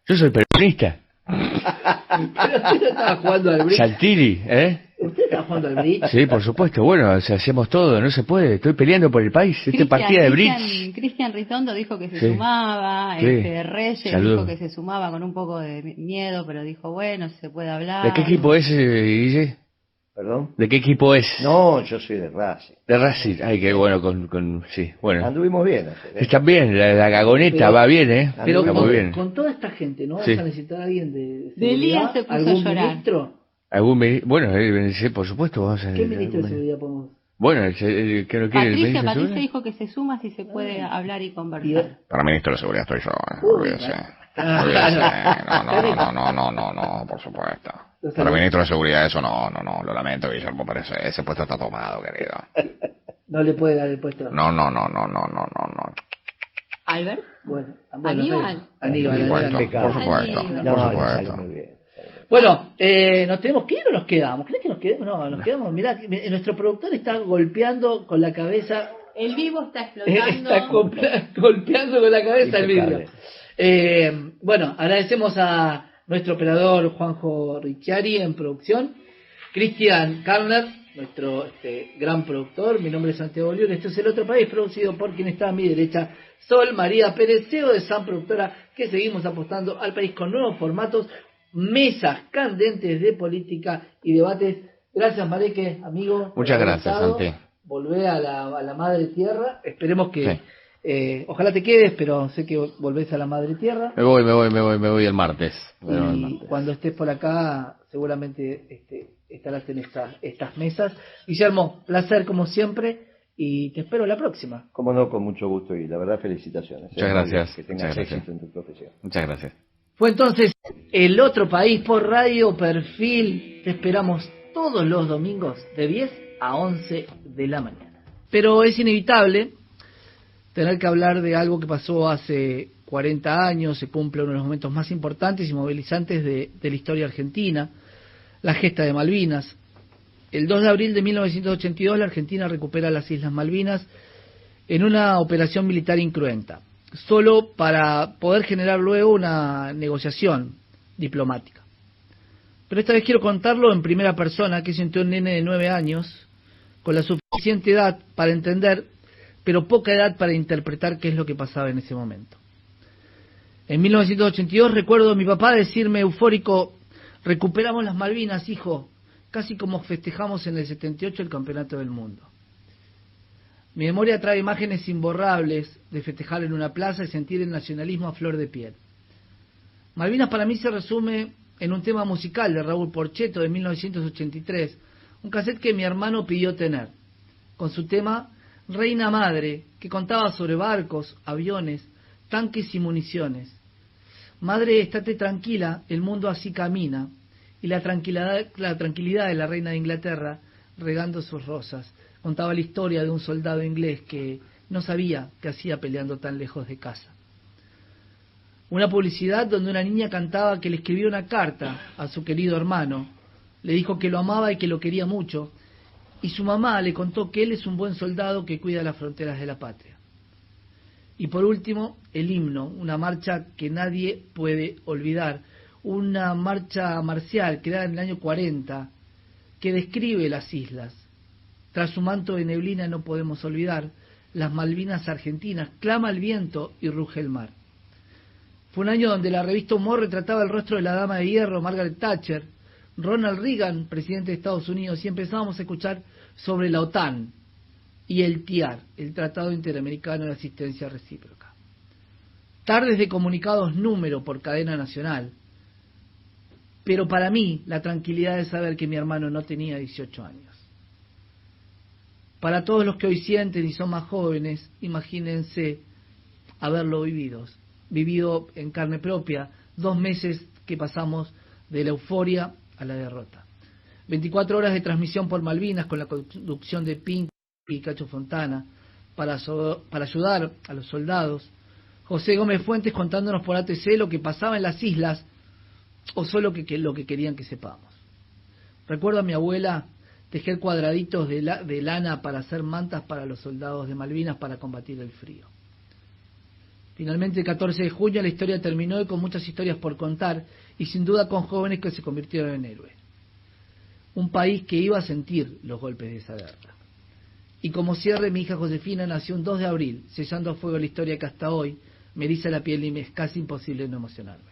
Yo soy peronista, Pero usted no estaba jugando al bridge. Saltini, ¿eh? Usted estaba jugando al bridge. Sí, por supuesto, bueno, o sea, hacemos todo, no se puede, estoy peleando por el país, partida de bridge. Cristian Ritondo dijo que se Sí. sumaba, Sí. Reyes Saludos. dijo que se sumaba con un poco de miedo, pero dijo, bueno, se puede hablar. ¿De qué equipo es, Guille? ¿Perdón? ¿De qué equipo es? No, yo soy de Racing. De Racing, ay, qué bueno, sí, bueno. Anduvimos bien ayer, ¿eh? Está bien, la gagoneta Pero- va bien, ¿eh? Pero Está muy bien. con toda esta gente, ¿no? Vamos Sí. a necesitar a alguien de De Elías seguridad, se puso a algún llorar. ministro. Bueno, sí, por supuesto, vamos a... ¿Qué ministro de seguridad podemos? Bueno, el que no quiere el ministro de Patricia Seguridad. dijo que se suma si se puede hablar y Y- conversar. Para ministro de seguridad estoy yo, olvídese. Ah, No, por supuesto. Para ministro de seguridad eso no, lo lamento, Guillermo, pero ese puesto está tomado, querido. No le puede dar el puesto. No. Albert, Bueno, Aníbal. Aníbal. Por Aníbal. supuesto, Aníbal. por No, supuesto. sale muy bien. Bueno, ¿nos tenemos que ir o nos quedamos? ¿Crees que nos quedemos? No, nos quedamos. Mirá, nuestro productor está golpeando con la cabeza. El vivo está explotando. Está golpeando con la cabeza el vidrio. Impecable. Bueno, agradecemos a nuestro operador Juanjo Ricciari en producción, Cristian Karner, nuestro gran productor. Mi nombre es Santiago León. Este es El Otro País, producido por quien está a mi derecha, Sol María Pérez, CEO de San Productora, que seguimos apostando al país con nuevos formatos, mesas candentes de política y debates. Gracias, Mareque, amigo. Muchas por haber gracias, estado. Santi. Volvé a la madre tierra. Esperemos que... Sí. Ojalá te quedes, pero sé que volvés a la madre tierra. Me voy el martes. Y cuando estés por acá, seguramente estarás en estas mesas. Guillermo, placer como siempre, y te espero la próxima. Como no, con mucho gusto y la verdad felicitaciones. Muchas gracias. Que tengas Muchas gracias. éxito en tu profesión. Muchas gracias. Fue entonces El Otro País por Radio Perfil. Te esperamos todos los domingos de 10 a 11 de la mañana. Pero es inevitable tener que hablar de algo que pasó hace 40 años, se cumple uno de los momentos más importantes y movilizantes de la historia argentina, la gesta de Malvinas. El 2 de abril de 1982 la Argentina recupera las Islas Malvinas en una operación militar incruenta, solo para poder generar luego una negociación diplomática. Pero esta vez quiero contarlo en primera persona, que sintió un nene de 9 años, con la suficiente edad para entender, pero poca edad para interpretar qué es lo que pasaba en ese momento. En 1982 recuerdo a mi papá decirme eufórico: recuperamos las Malvinas, hijo, casi como festejamos en el 78 el campeonato del mundo. Mi memoria trae imágenes imborrables de festejar en una plaza y sentir el nacionalismo a flor de piel. Malvinas para mí se resume en un tema musical de Raúl Porchetto de 1983, un cassette que mi hermano pidió tener, con su tema Reina Madre, que contaba sobre barcos, aviones, tanques y municiones. Madre, estate tranquila, el mundo así camina, y la tranquilidad de la reina de Inglaterra regando sus rosas. Contaba la historia de un soldado inglés que no sabía qué hacía peleando tan lejos de casa. Una publicidad donde una niña cantaba que le escribió una carta a su querido hermano, le dijo que lo amaba y que lo quería mucho, y su mamá le contó que él es un buen soldado que cuida las fronteras de la patria. Y por último, el himno, una marcha que nadie puede olvidar, una marcha marcial creada en el año 40, que describe las islas. Tras su manto de neblina no podemos olvidar las Malvinas argentinas, clama el viento y ruge el mar. Fue un año donde la revista Humor retrataba el rostro de la dama de hierro, Margaret Thatcher, Ronald Reagan, presidente de Estados Unidos, y empezábamos a escuchar sobre la OTAN y el TIAR, el Tratado Interamericano de Asistencia Recíproca. Tardes de comunicados número por cadena nacional, pero para mí la tranquilidad de saber que mi hermano no tenía 18 años. Para todos los que hoy sienten y son más jóvenes, imagínense haberlo vivido en carne propia, 2 meses que pasamos de la euforia a la derrota. 24 horas de transmisión por Malvinas con la conducción de Pink y Cacho Fontana, para ayudar a los soldados. José Gómez Fuentes contándonos por ATC lo que pasaba en las islas o solo lo que querían que sepamos. Recuerdo a mi abuela tejer cuadraditos de lana para hacer mantas para los soldados de Malvinas para combatir el frío. Finalmente, el 14 de junio la historia terminó y con muchas historias por contar y sin duda con jóvenes que se convirtieron en héroes. Un país que iba a sentir los golpes de esa guerra. Y como cierre, mi hija Josefina nació un 2 de abril, sellando a fuego la historia que hasta hoy me eriza la piel y me es casi imposible no emocionarme.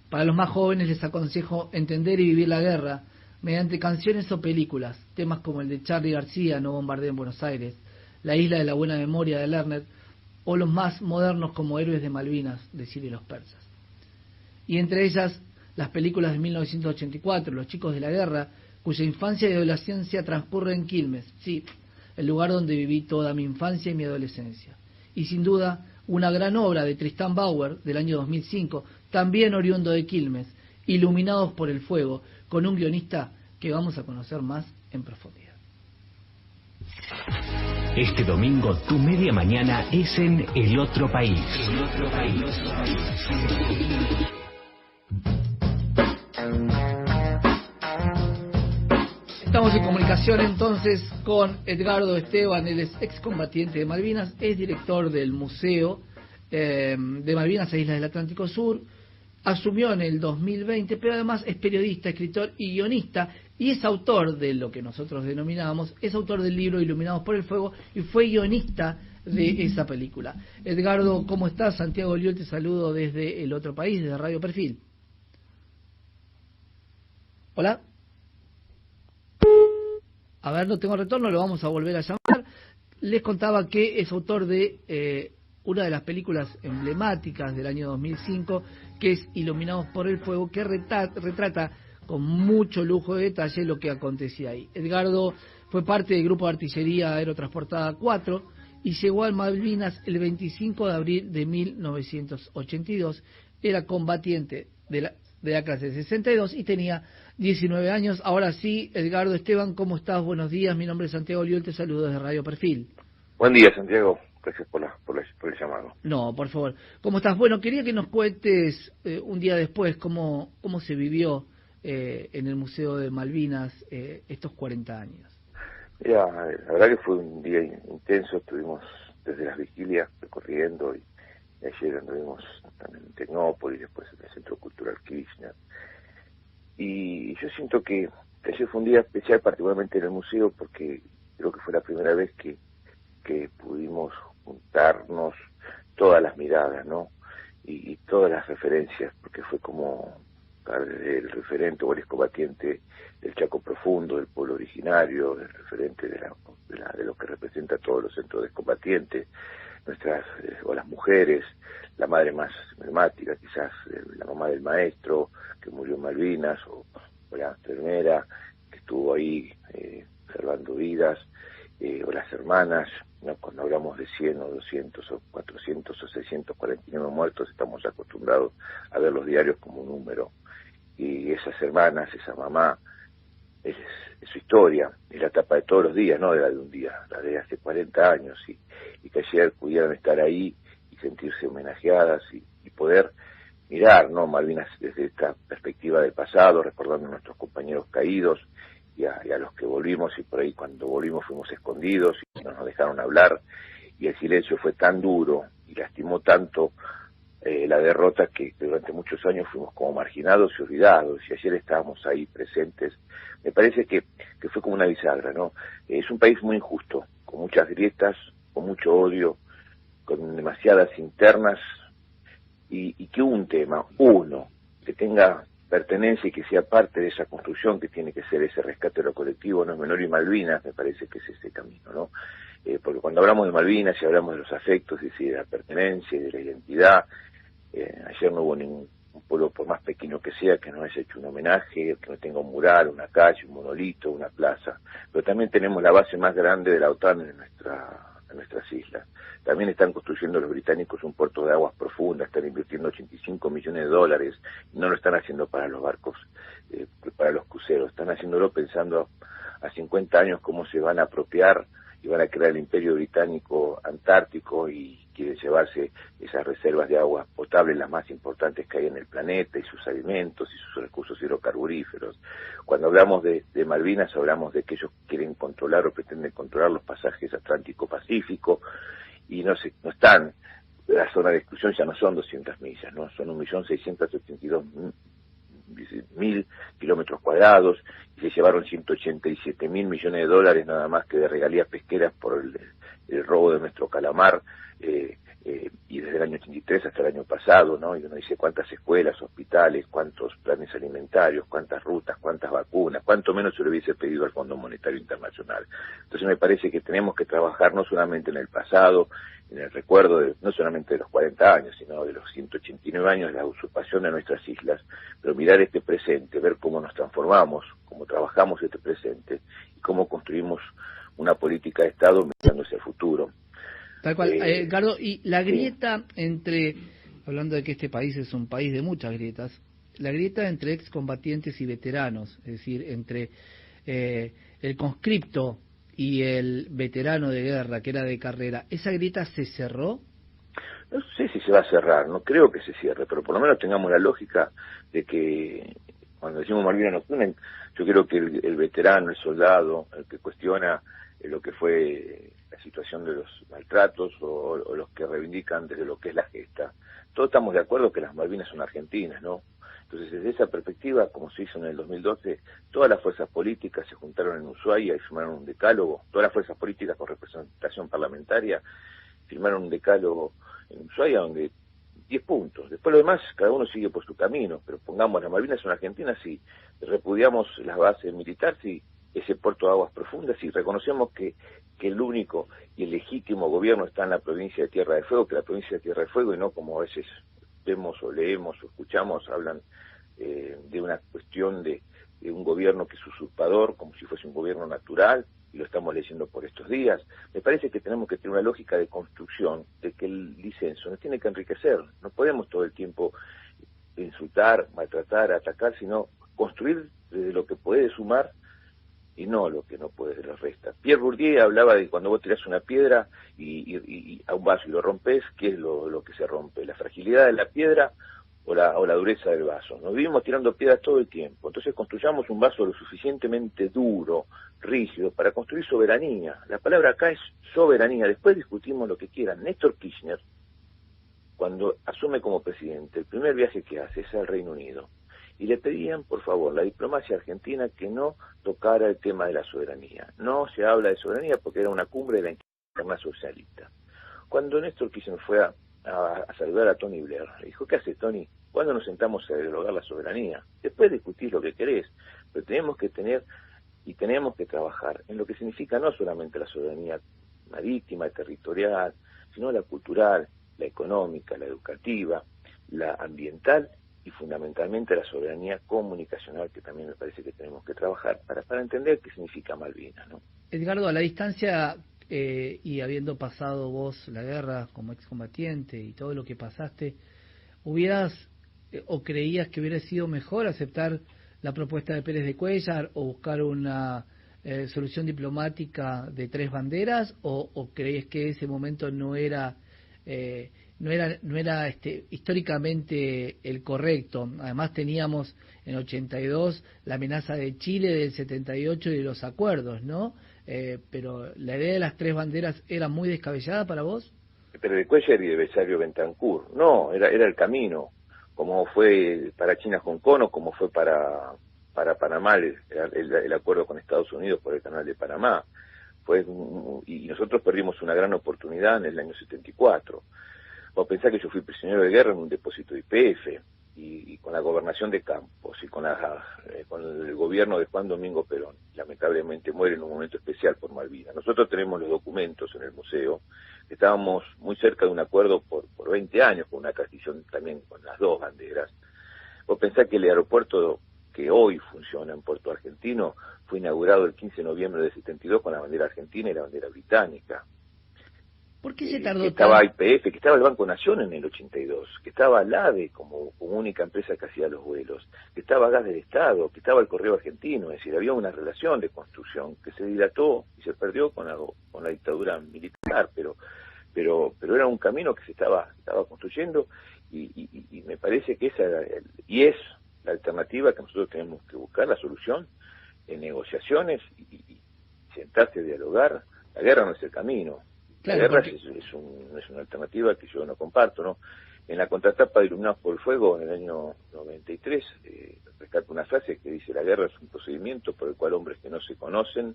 Para los más jóvenes les aconsejo entender y vivir la guerra mediante canciones o películas, temas como el de Charly García, No bombardeo en Buenos Aires, La isla de la buena memoria de Lerner, o los más modernos como Héroes de Malvinas de Sirio y los persas. Y entre ellas, las películas de 1984, Los chicos de la guerra, cuya infancia y adolescencia transcurre en Quilmes, sí, el lugar donde viví toda mi infancia y mi adolescencia. Y sin duda, una gran obra de Tristan Bauer, del año 2005, también oriundo de Quilmes, Iluminados por el fuego, con un guionista que vamos a conocer más en profundidad. Este domingo tu media mañana es en El Otro País. El Otro País. Estamos en comunicación entonces con Edgardo Esteban, él es excombatiente de Malvinas, es director del Museo de Malvinas e Islas del Atlántico Sur, asumió en el 2020, pero además es periodista, escritor y guionista, y es autor de lo que nosotros denominamos, es autor del libro Iluminados por el Fuego, y fue guionista de esa película. Edgardo, ¿cómo estás? Santiago Liol te saludo desde El Otro País, desde Radio Perfil. Hola. A ver, no tengo retorno, lo vamos a volver a llamar. Les contaba que es autor de una de las películas emblemáticas del año 2005, que es Iluminados por el Fuego, que retrata con mucho lujo de detalle lo que acontecía ahí. Edgardo fue parte del grupo de artillería aerotransportada 4 y llegó a Malvinas el 25 de abril de 1982. Era combatiente de la clase 62 y tenía 19 años. Ahora sí, Edgardo Esteban, ¿cómo estás? Buenos días, mi nombre es Santiago Liol, te saludo desde Radio Perfil. Buen día, Santiago. Gracias por el llamado. No, por favor. ¿Cómo estás? Bueno, quería que nos cuentes un día después cómo se vivió en el Museo de Malvinas estos 40 años. Mira, la verdad que fue un día intenso. Estuvimos desde las vigilias recorriendo y ayer anduvimos también en Tecnópolis, después en el Centro Cultural Kirchner. Y yo siento que ayer fue un día especial, particularmente en el museo, porque creo que fue la primera vez que pudimos juntarnos todas las miradas, ¿no? Y todas las referencias, porque fue como el referente o el excombatiente del Chaco Profundo, del pueblo originario, el referente de lo que representa todos los centros de excombatientes, nuestras o las mujeres, la madre más emblemática, quizás la mamá del maestro que murió en Malvinas, o la enfermera que estuvo ahí salvando vidas, o las hermanas, ¿no? Cuando hablamos de 100 o 200 o 400 o 649 muertos, estamos acostumbrados a ver los diarios como un número, y esas hermanas, esa mamá, es su historia, es la etapa de todos los días, no de la de un día, la de hace 40 años, y que ayer pudieran estar ahí y sentirse homenajeadas y poder mirar, ¿no? Malvinas desde esta perspectiva del pasado, recordando a nuestros compañeros caídos y a los que volvimos, y por ahí cuando volvimos fuimos escondidos y no nos dejaron hablar, y el silencio fue tan duro y lastimó tanto la derrota que durante muchos años fuimos como marginados y olvidados, y ayer estábamos ahí presentes. Me parece que fue como una bisagra, ¿no? Es un país muy injusto, con muchas grietas, con mucho odio, con demasiadas internas, y que un tema, uno, que tenga pertenencia y que sea parte de esa construcción que tiene que ser ese rescate de lo colectivo, no es menor, y Malvinas me parece que es ese camino, ¿no? Porque cuando hablamos de Malvinas y hablamos de los afectos, es decir, de la pertenencia y de la identidad, ayer no hubo ningún pueblo, por más pequeño que sea, que no haya hecho un homenaje, que no tenga un mural, una calle, un monolito, una plaza. Pero también tenemos la base más grande de la OTAN en nuestras islas. También están construyendo los británicos un puerto de aguas profundas, están invirtiendo $85 millones, y no lo están haciendo para los barcos, para los cruceros, están haciéndolo pensando a 50 años cómo se van a apropiar y van a crear el imperio británico antártico y quieren llevarse esas reservas de agua potable, las más importantes que hay en el planeta, y sus alimentos y sus recursos hidrocarburíferos. Cuando hablamos de Malvinas, hablamos de que ellos quieren controlar o pretenden controlar los pasajes Atlántico-Pacífico, y no están, la zona de exclusión ya no son 200 millas, ¿no? Son 1.682.000 kilómetros cuadrados, y se llevaron 187.000 millones de dólares nada más que de regalías pesqueras por el robo de nuestro calamar, y desde el año 83 hasta el año pasado, ¿no? Y uno dice cuántas escuelas, hospitales, cuántos planes alimentarios, cuántas rutas, cuántas vacunas, cuánto menos se le hubiese pedido al Fondo Monetario Internacional. Entonces me parece que tenemos que trabajar no solamente en el pasado, en el recuerdo no solamente de los 40 años, sino de los 189 años de la usurpación de nuestras islas, pero mirar este presente, ver cómo nos transformamos, cómo trabajamos este presente y cómo construimos una política de Estado mirando hacia el futuro. Tal cual, Edgardo, y la grieta entre, hablando de que este país es un país de muchas grietas, la grieta entre excombatientes y veteranos, es decir, entre el conscripto y el veterano de guerra, que era de carrera, ¿esa grieta se cerró? No sé si se va a cerrar, no creo que se cierre, pero por lo menos tengamos la lógica de que cuando decimos Malvinas nos unen, yo creo que el veterano, el soldado, el que cuestiona lo que fue la situación de los maltratos o los que reivindican desde lo que es la gesta, todos estamos de acuerdo que las Malvinas son argentinas, ¿no? Entonces, desde esa perspectiva, como se hizo en el 2012, todas las fuerzas políticas se juntaron en Ushuaia y firmaron un decálogo, todas las fuerzas políticas con representación parlamentaria firmaron un decálogo en Ushuaia donde 10 puntos. Después lo demás, cada uno sigue por su camino, pero pongamos, las Malvinas son argentinas, sí, repudiamos las bases militares, sí, ese puerto de aguas profundas, y reconocemos que el único y el legítimo gobierno está en la provincia de Tierra del Fuego, que la provincia de Tierra del Fuego, y no como a veces vemos o leemos o escuchamos, hablan de una cuestión de un gobierno que es usurpador, como si fuese un gobierno natural, y lo estamos leyendo por estos días. Me parece que tenemos que tener una lógica de construcción, de que el disenso nos tiene que enriquecer, no podemos todo el tiempo insultar, maltratar, atacar, sino construir desde lo que puede sumar y no lo que no puede se lo resta. Pierre Bourdieu hablaba de cuando vos tirás una piedra y a un vaso y lo rompes, ¿qué es lo que se rompe? ¿La fragilidad de la piedra o la dureza del vaso? Nos vivimos tirando piedras todo el tiempo, entonces construyamos un vaso lo suficientemente duro, rígido, para construir soberanía. La palabra acá es soberanía, después discutimos lo que quieran. Néstor Kirchner, cuando asume como presidente, el primer viaje que hace es al Reino Unido, y le pedían, por favor, la diplomacia argentina que no tocara el tema de la soberanía. No se habla de soberanía porque era una cumbre de la Internacional Socialista. Cuando Néstor Kirchner fue a saludar a Tony Blair, le dijo, ¿qué hace Tony? ¿Cuándo nos sentamos a dialogar la soberanía? Después discutís lo que querés, pero tenemos que tener y tenemos que trabajar en lo que significa no solamente la soberanía marítima, territorial, sino la cultural, la económica, la educativa, la ambiental, y fundamentalmente la soberanía comunicacional, que también me parece que tenemos que trabajar para entender qué significa Malvinas, ¿no? Edgardo, a la distancia y habiendo pasado vos la guerra como excombatiente y todo lo que pasaste, ¿hubieras o creías que hubiera sido mejor aceptar la propuesta de Pérez de Cuéllar o buscar una solución diplomática de tres banderas, o crees que ese momento no era históricamente el correcto? Además teníamos en 82 la amenaza de Chile, del 78 y de los acuerdos, ¿no? Pero la idea de las tres banderas era muy descabellada para vos. Pero de Cuéllar y de Belisario Bentancur, no, era el camino, como fue para China Hong Kong o como fue para Panamá el acuerdo con Estados Unidos por el canal de Panamá. Y nosotros perdimos una gran oportunidad en el año 74. Vos pensás que yo fui prisionero de guerra en un depósito de YPF, y con la gobernación de Campos y con el gobierno de Juan Domingo Perón, lamentablemente muere en un momento especial por Malvinas. Nosotros tenemos los documentos en el museo, estábamos muy cerca de un acuerdo por 20 años, con una transición también con las dos banderas. Vos pensás que el aeropuerto que hoy funciona en Puerto Argentino fue inaugurado el 15 de noviembre del 72 con la bandera argentina y la bandera británica. ¿Por qué se que tardó estaba tanto? YPF, que estaba el Banco Nación en el 82, que estaba el AVE como única empresa que hacía los vuelos, que estaba Gas del Estado, que estaba el Correo Argentino, es decir, había una relación de construcción que se dilató y se perdió con la dictadura militar, pero era un camino que se estaba construyendo y me parece que esa era es la alternativa que nosotros tenemos que buscar, la solución en negociaciones y sentarse a dialogar. La guerra no es el camino. Claro, La guerra porque... es una alternativa que yo no comparto, ¿no? En la contratapa de Iluminados por el Fuego, en el año 93, rescato una frase que dice: la guerra es un procedimiento por el cual hombres que no se conocen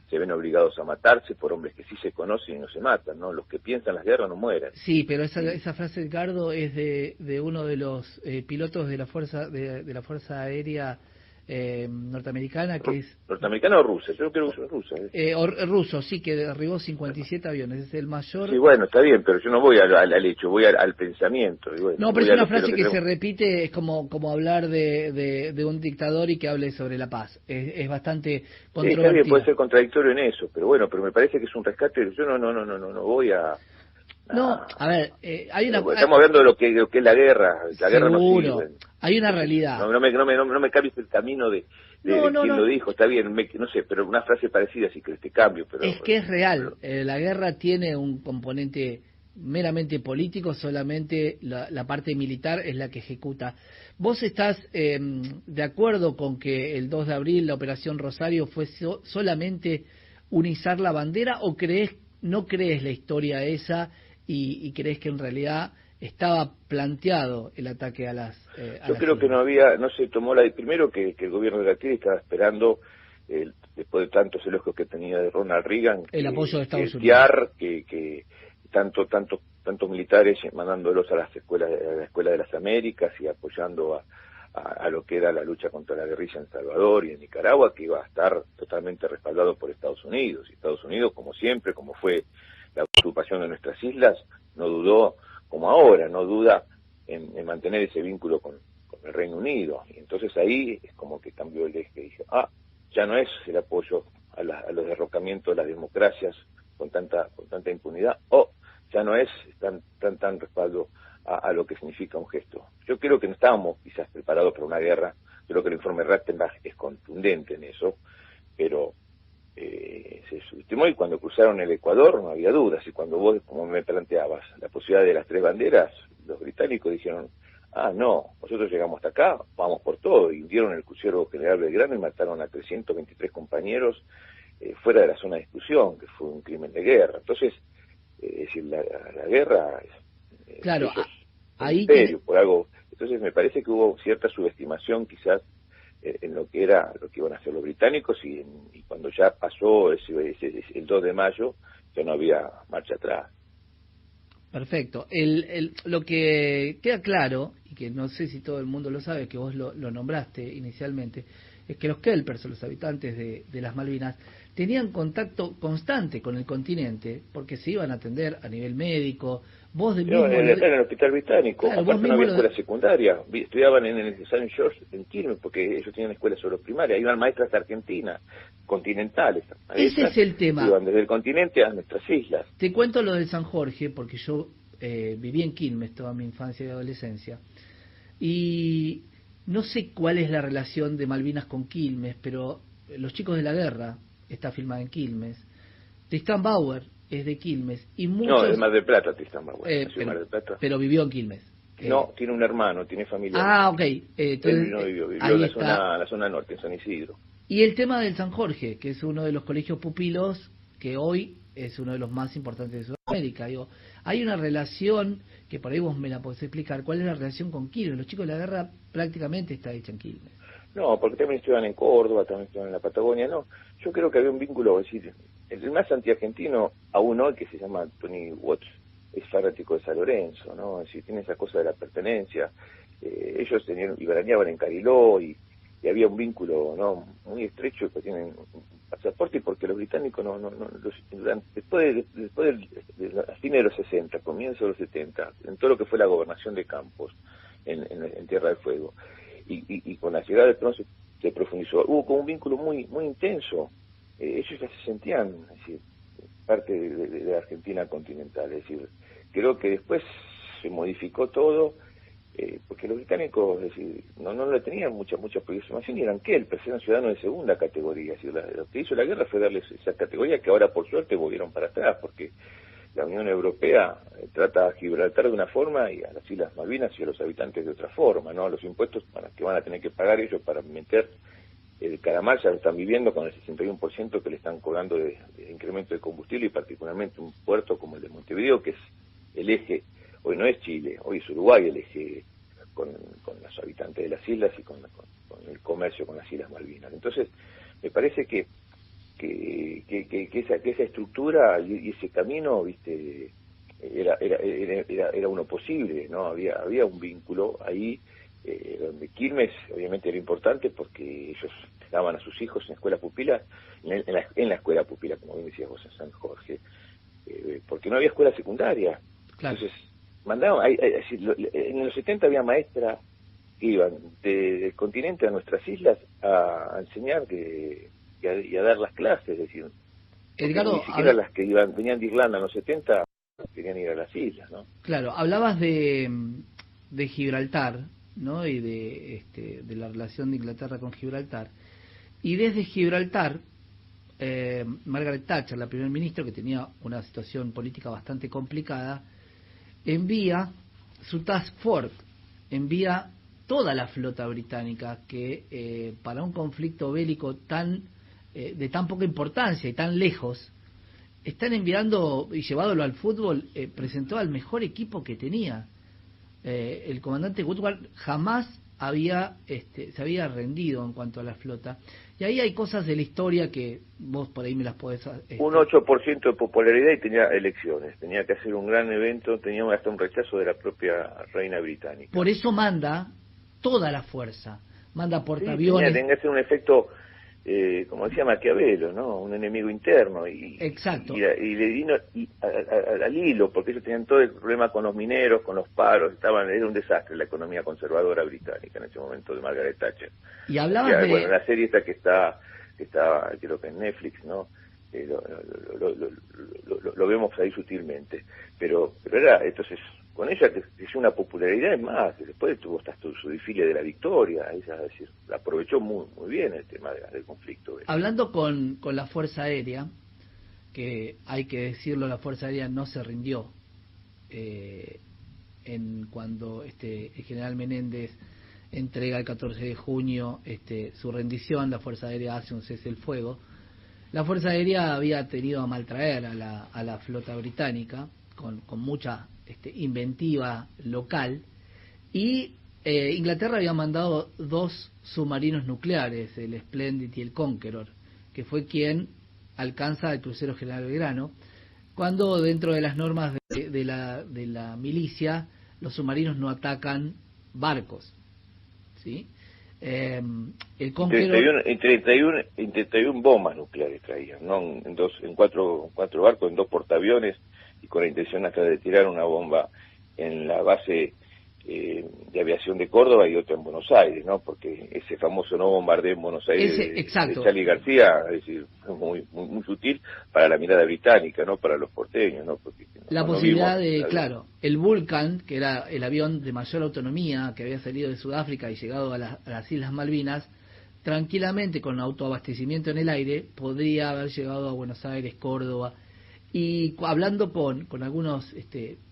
se ven obligados a matarse por hombres que sí se conocen y no se matan, ¿no? Los que piensan las guerras no mueren. Sí, pero esa frase, Edgardo, es de uno de los pilotos de la fuerza aérea norteamericana, que es... ¿Norteamericana o rusa? Yo creo que es rusa. ruso, sí, que derribó 57 aviones, es el mayor... Sí, bueno, está bien, pero yo no voy al hecho, voy al pensamiento. Y bueno, no, pero es una frase que se repite, es como hablar de un dictador y que hable sobre la paz. Es bastante controvertido. Sí, está bien, puede ser contradictorio en eso, pero bueno, pero me parece que es un rescate. Yo no voy a... No, a ver, hay una... Estamos hablando de lo que es la guerra. La guerra no sirve. Hay una realidad. No me cambies el camino de quién lo dijo. Está bien, no sé, pero una frase parecida sí que te cambio. Pero es que es real. La guerra tiene un componente meramente político, solamente la parte militar es la que ejecuta. ¿Vos estás de acuerdo con que el 2 de abril la Operación Rosario fue solamente unizar la bandera o no crees la historia esa y crees que en realidad estaba planteado el ataque a las... Yo creo que no se tomó primero que el gobierno de la Kirchner estaba esperando, después de tantos elogios que tenía de Ronald Reagan, el apoyo de Estados Unidos. Que tantos militares mandándolos a las escuelas, a la Escuela de las Américas y apoyando a lo que era la lucha contra la guerrilla en Salvador y en Nicaragua, que iba a estar totalmente respaldado por Estados Unidos. Y Estados Unidos, como siempre, como fue la ocupación de nuestras islas, no dudó, como ahora, no duda en mantener ese vínculo con el Reino Unido. Y entonces ahí es como que cambió el eje. Dije, ya no es el apoyo a los derrocamientos de las democracias con tanta impunidad, ya no es tan respaldo a lo que significa un gesto. Yo creo que no estábamos quizás preparados para una guerra. Creo que el informe Rattenbach es contundente en eso, pero se subestimó, y cuando cruzaron el Ecuador no había dudas, y cuando vos, como me planteabas, la posibilidad de las 3 banderas, los británicos dijeron, no, nosotros llegamos hasta acá, vamos por todo, y hundieron el crucero General Belgrano y mataron a 323 compañeros fuera de la zona de exclusión, que fue un crimen de guerra. Entonces, es decir, la guerra claro, ahí imperio, por algo. Entonces me parece que hubo cierta subestimación quizás en lo que iban a hacer los británicos, y cuando ya pasó el 2 de mayo ya no había marcha atrás. Perfecto. Lo que queda claro, y que no sé si todo el mundo lo sabe, que vos lo nombraste inicialmente, es que los Kelpers, o los habitantes de las Malvinas, tenían contacto constante con el continente, porque se iban a atender a nivel médico. Vos en el hospital británico, claro, aparte no había escuela secundaria, estudiaban en el St. George en Quilmes, porque ellos tenían escuelas solo primarias, iban maestras argentinas, continentales. Ese es el tema. Iban desde el continente a nuestras islas. Te cuento lo del San Jorge, porque yo viví en Quilmes toda mi infancia y adolescencia, y no sé cuál es la relación de Malvinas con Quilmes, pero Los Chicos de la Guerra está filmada en Quilmes. Tristan Bauer es de Quilmes y muchos... No, de Mar del Plata, Tristan Bauer. Mar del Plata. Pero vivió en Quilmes. No, tiene un hermano, tiene familia. Ok. Entonces, no vivió en la zona norte, en San Isidro. Y el tema del San Jorge, que es uno de los colegios pupilos que hoy es uno de los más importantes de Sudamérica. Digo, hay una relación que por ahí vos me la podés explicar. ¿Cuál es la relación con Quilmes? Los Chicos de la Guerra prácticamente está hecha en Quilmes. No, porque también estudian en Córdoba, también estudian en la Patagonia. No, yo creo que había un vínculo, es decir, el más antiargentino aún hoy, que se llama Tony Watts, es fanático de San Lorenzo, ¿no? Es decir, tiene esa cosa de la pertenencia. Ellos veraneaban en Cariló y había un vínculo, ¿no?, muy estrecho, que tienen un pasaporte, porque los británicos después de a fines de los 60, comienzos de los 70, en todo lo que fue la gobernación de Campos en Tierra del Fuego, y con la llegada del trono se profundizó, hubo como un vínculo muy intenso. Ellos ya se sentían, es decir, parte de la Argentina continental. Es decir, creo que después se modificó todo, porque los británicos, es decir, no le tenían mucha aproximación, y eran eran ciudadanos de segunda categoría. Es decir, lo que hizo la guerra fue darles esa categoría que ahora por suerte volvieron para atrás, porque la Unión Europea trata a Gibraltar de una forma y a las Islas Malvinas y a los habitantes de otra forma, ¿no? Los impuestos que van a tener que pagar ellos para meter el calamar ya lo están viviendo con el 61% que le están cobrando de incremento de combustible, y particularmente un puerto como el de Montevideo, que es el eje, hoy no es Chile, hoy es Uruguay el eje con los habitantes de las islas y con el comercio con las Islas Malvinas. Entonces, me parece que esa estructura y ese camino, viste, era uno posible, ¿no? Había un vínculo ahí, donde Quilmes obviamente era importante porque ellos daban a sus hijos en escuela pupila, en la escuela pupila, como bien decías vos, en San Jorge, porque no había escuela secundaria. Claro. Entonces, mandaban, en los 70 había maestras que iban del continente a nuestras islas a enseñar y a dar las clases, es decir, Edgardo, ni siquiera las que venían de Irlanda en los 70 querían ir a las islas, ¿no? Claro, hablabas de Gibraltar, ¿no? Y de la relación de Inglaterra con Gibraltar. Y desde Gibraltar, Margaret Thatcher, la primer ministra, que tenía una situación política bastante complicada, envía su task force, envía toda la flota británica que para un conflicto bélico de tan poca importancia y tan lejos, están enviando, y llevándolo al fútbol, presentó al mejor equipo que tenía. El comandante Woodward jamás se había rendido en cuanto a la flota. Y ahí hay cosas de la historia que vos por ahí me las podés... Un 8% de popularidad y tenía elecciones, tenía que hacer un gran evento, tenía hasta un rechazo de la propia reina británica. Por eso manda toda la fuerza, manda portaaviones... Sí, tenía que hacer un efecto, como decía Maquiavelo, ¿no? Un enemigo interno. Exacto. Y le vino al hilo, porque ellos tenían todo el problema con los mineros, con los paros, era un desastre la economía conservadora británica en ese momento de Margaret Thatcher. Y hablabas de... Bueno, la serie esta que está creo que en Netflix, ¿no? Lo vemos ahí sutilmente. Pero era, entonces, con ella que es una popularidad, es más, después tuvo hasta su desfile de la victoria, ella, es decir, la aprovechó muy bien el tema del conflicto. Hablando con la Fuerza Aérea, que hay que decirlo, la Fuerza Aérea no se rindió cuando el general Menéndez entrega el 14 de junio su rendición, la Fuerza Aérea hace un cese el fuego. La Fuerza Aérea había tenido a maltraer a la flota británica con mucha inventiva local, y Inglaterra había mandado 2 submarinos nucleares, el Splendid y el Conqueror, que fue quien alcanza el crucero General Belgrano, cuando dentro de las normas de la milicia los submarinos no atacan barcos, ¿sí? El Conqueror... 31 bombas nucleares traían, ¿no? En cuatro barcos, en 2 portaaviones, y con la intención hasta de tirar una bomba en la base de aviación de Córdoba y otra en Buenos Aires, ¿no? Porque ese famoso no bombardeo en Buenos Aires de Charlie García, es decir, muy sutil para la mirada británica, ¿no? Para los porteños, ¿no? Porque la posibilidad de, claro, el Vulcan, que era el avión de mayor autonomía que había salido de Sudáfrica y llegado a las Islas Malvinas, tranquilamente con autoabastecimiento en el aire, podría haber llegado a Buenos Aires, Córdoba. Y hablando con algunos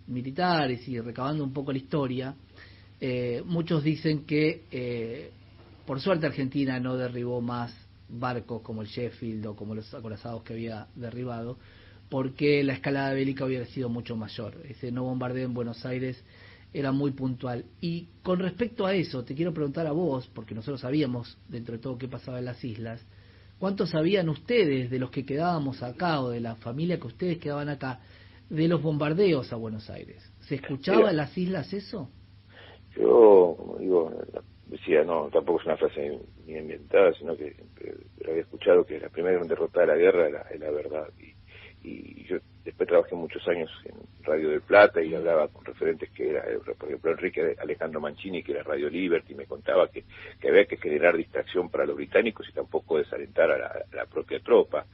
militares y recabando un poco la historia, muchos dicen que por suerte Argentina no derribó más barcos como el Sheffield o como los acorazados que había derribado, porque la escalada bélica hubiera sido mucho mayor. Ese no bombardeo en Buenos Aires era muy puntual. Y con respecto a eso, te quiero preguntar a vos, porque nosotros sabíamos dentro de todo qué pasaba en las islas, ¿cuánto sabían ustedes de los que quedábamos acá o de la familia que ustedes quedaban acá, de los bombardeos a Buenos Aires? ¿Se escuchaba en las islas eso? Yo, como digo, decía, no, tampoco es una frase ni inventada, sino que había escuchado que la primera derrota de la guerra es la verdad. Y yo después trabajé muchos años en Radio del Plata y hablaba con referentes que era, por ejemplo, Enrique Alejandro Mancini, que era Radio Liberty, y me contaba que había que generar distracción para los británicos y tampoco desalentar a la propia tropa.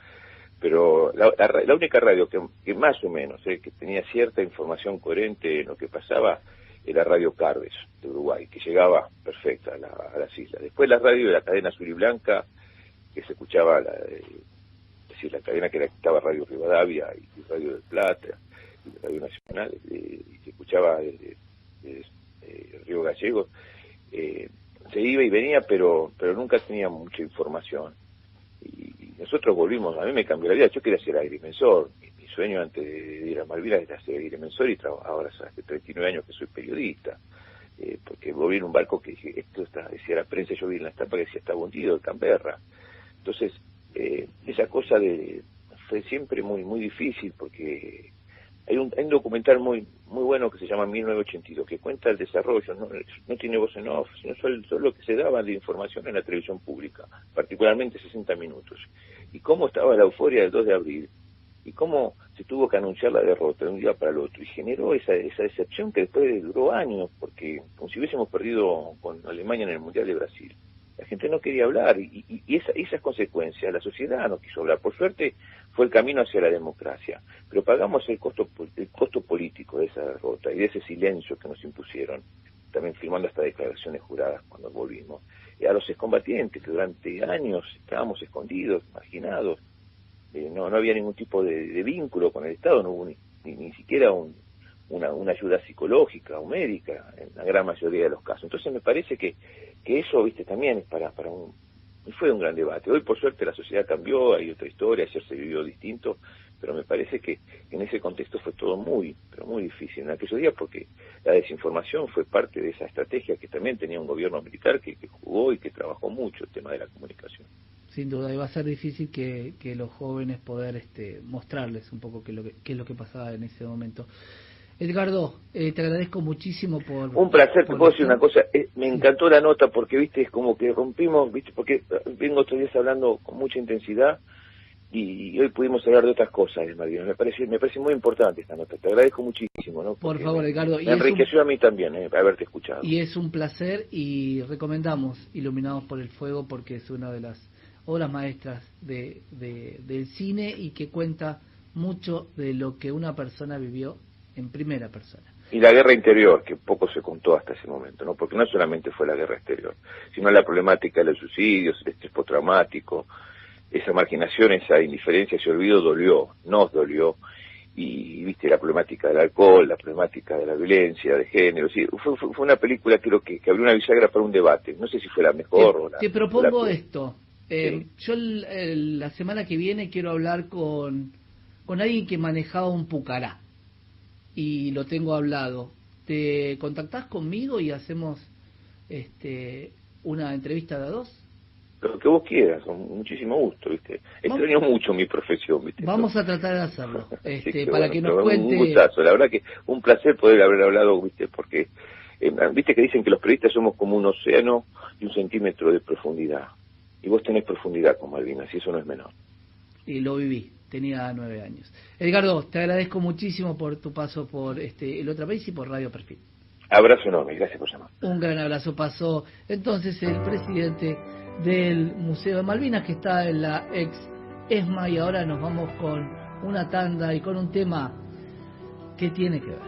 pero la única radio que más o menos, que tenía cierta información coherente en lo que pasaba, era Radio Carves, de Uruguay, que llegaba perfecta a las islas. Después la radio de la cadena Azul y Blanca, que se escuchaba, la cadena que estaba Radio Rivadavia y Radio del Plata, y Radio Nacional, y se escuchaba desde Río Gallegos, se iba y venía, pero nunca tenía mucha información. Y nosotros volvimos, a mí me cambió la vida, yo quería ser agrimensor, mi sueño antes de ir a Malvinas era ser agrimensor, y ahora hace 39 años que soy periodista, porque volví en un barco que dije, decía la prensa, yo vi en la estampa que decía, está hundido el Canberra. Entonces, esa cosa fue siempre muy muy difícil, porque hay un documental muy bueno que se llama 1982, que cuenta el desarrollo, no tiene voz en off, sino solo lo que se daba de información en la televisión pública, particularmente 60 minutos, y cómo estaba la euforia del 2 de abril, y cómo se tuvo que anunciar la derrota de un día para el otro, y generó esa decepción que después duró años, porque como si hubiésemos perdido con Alemania en el Mundial de Brasil. La gente no quería hablar, y esas consecuencias, la sociedad no quiso hablar. Por suerte fue el camino hacia la democracia, pero pagamos el costo político de esa derrota y de ese silencio que nos impusieron, también firmando hasta declaraciones juradas cuando volvimos. Y a los excombatientes, que durante años estábamos escondidos, marginados, no había ningún tipo de vínculo con el Estado, no hubo ni siquiera una ayuda psicológica o médica en la gran mayoría de los casos. Entonces me parece que eso, viste, también es fue un gran debate. Hoy por suerte la sociedad cambió, hay otra historia, ayer se vivió distinto, pero me parece que en ese contexto fue todo pero muy difícil en aquellos días, porque la desinformación fue parte de esa estrategia que también tenía un gobierno militar que jugó y que trabajó mucho el tema de la comunicación. Sin duda, y va a ser difícil que los jóvenes poder mostrarles un poco qué es lo que pasaba en ese momento. Edgardo, te agradezco muchísimo por... Un placer, te puedo decir una cosa, me encantó la nota porque, viste, es como que rompimos, viste, porque vengo otros días hablando con mucha intensidad y hoy pudimos hablar de otras cosas, Malvinas. Me parece muy importante esta nota, te agradezco muchísimo, ¿no? Por favor, Edgardo. Me enriqueció a mí también, haberte escuchado. Y es un placer, y recomendamos Iluminados por el Fuego porque es una de las obras maestras del cine, y que cuenta mucho de lo que una persona vivió en primera persona. Y la guerra interior, que poco se contó hasta ese momento, ¿no? Porque no solamente fue la guerra exterior, sino la problemática de los suicidios, el estrés postraumático, esa marginación, esa indiferencia, ese olvido nos dolió, y viste la problemática del alcohol, la problemática de la violencia de género. Sí, fue una película, creo que abrió una bisagra para un debate. No sé si fue la mejor o la... Te propongo esto. Sí. Yo la semana que viene quiero hablar con alguien que manejaba un pucará, y lo tengo hablado. ¿Te contactás conmigo y hacemos una entrevista de a dos? Lo que vos quieras, con muchísimo gusto, ¿viste? Extraño mucho mi profesión, ¿viste? Vamos a tratar de hacerlo, que para que nos cuente... Un gustazo, la verdad que un placer poder haber hablado, ¿viste? Porque, ¿viste que dicen que los periodistas somos como un océano y 1 centímetro de profundidad? Y vos tenés profundidad con Malvinas, y eso no es menor. Y lo viví, tenía 9 años. Edgardo, te agradezco muchísimo por tu paso por El Otro País y por Radio Perfil. Abrazo enorme, gracias por llamar. Un gran abrazo. Pasó entonces el presidente del Museo de Malvinas, que está en la ex ESMA, y ahora nos vamos con una tanda y con un tema que tiene que ver.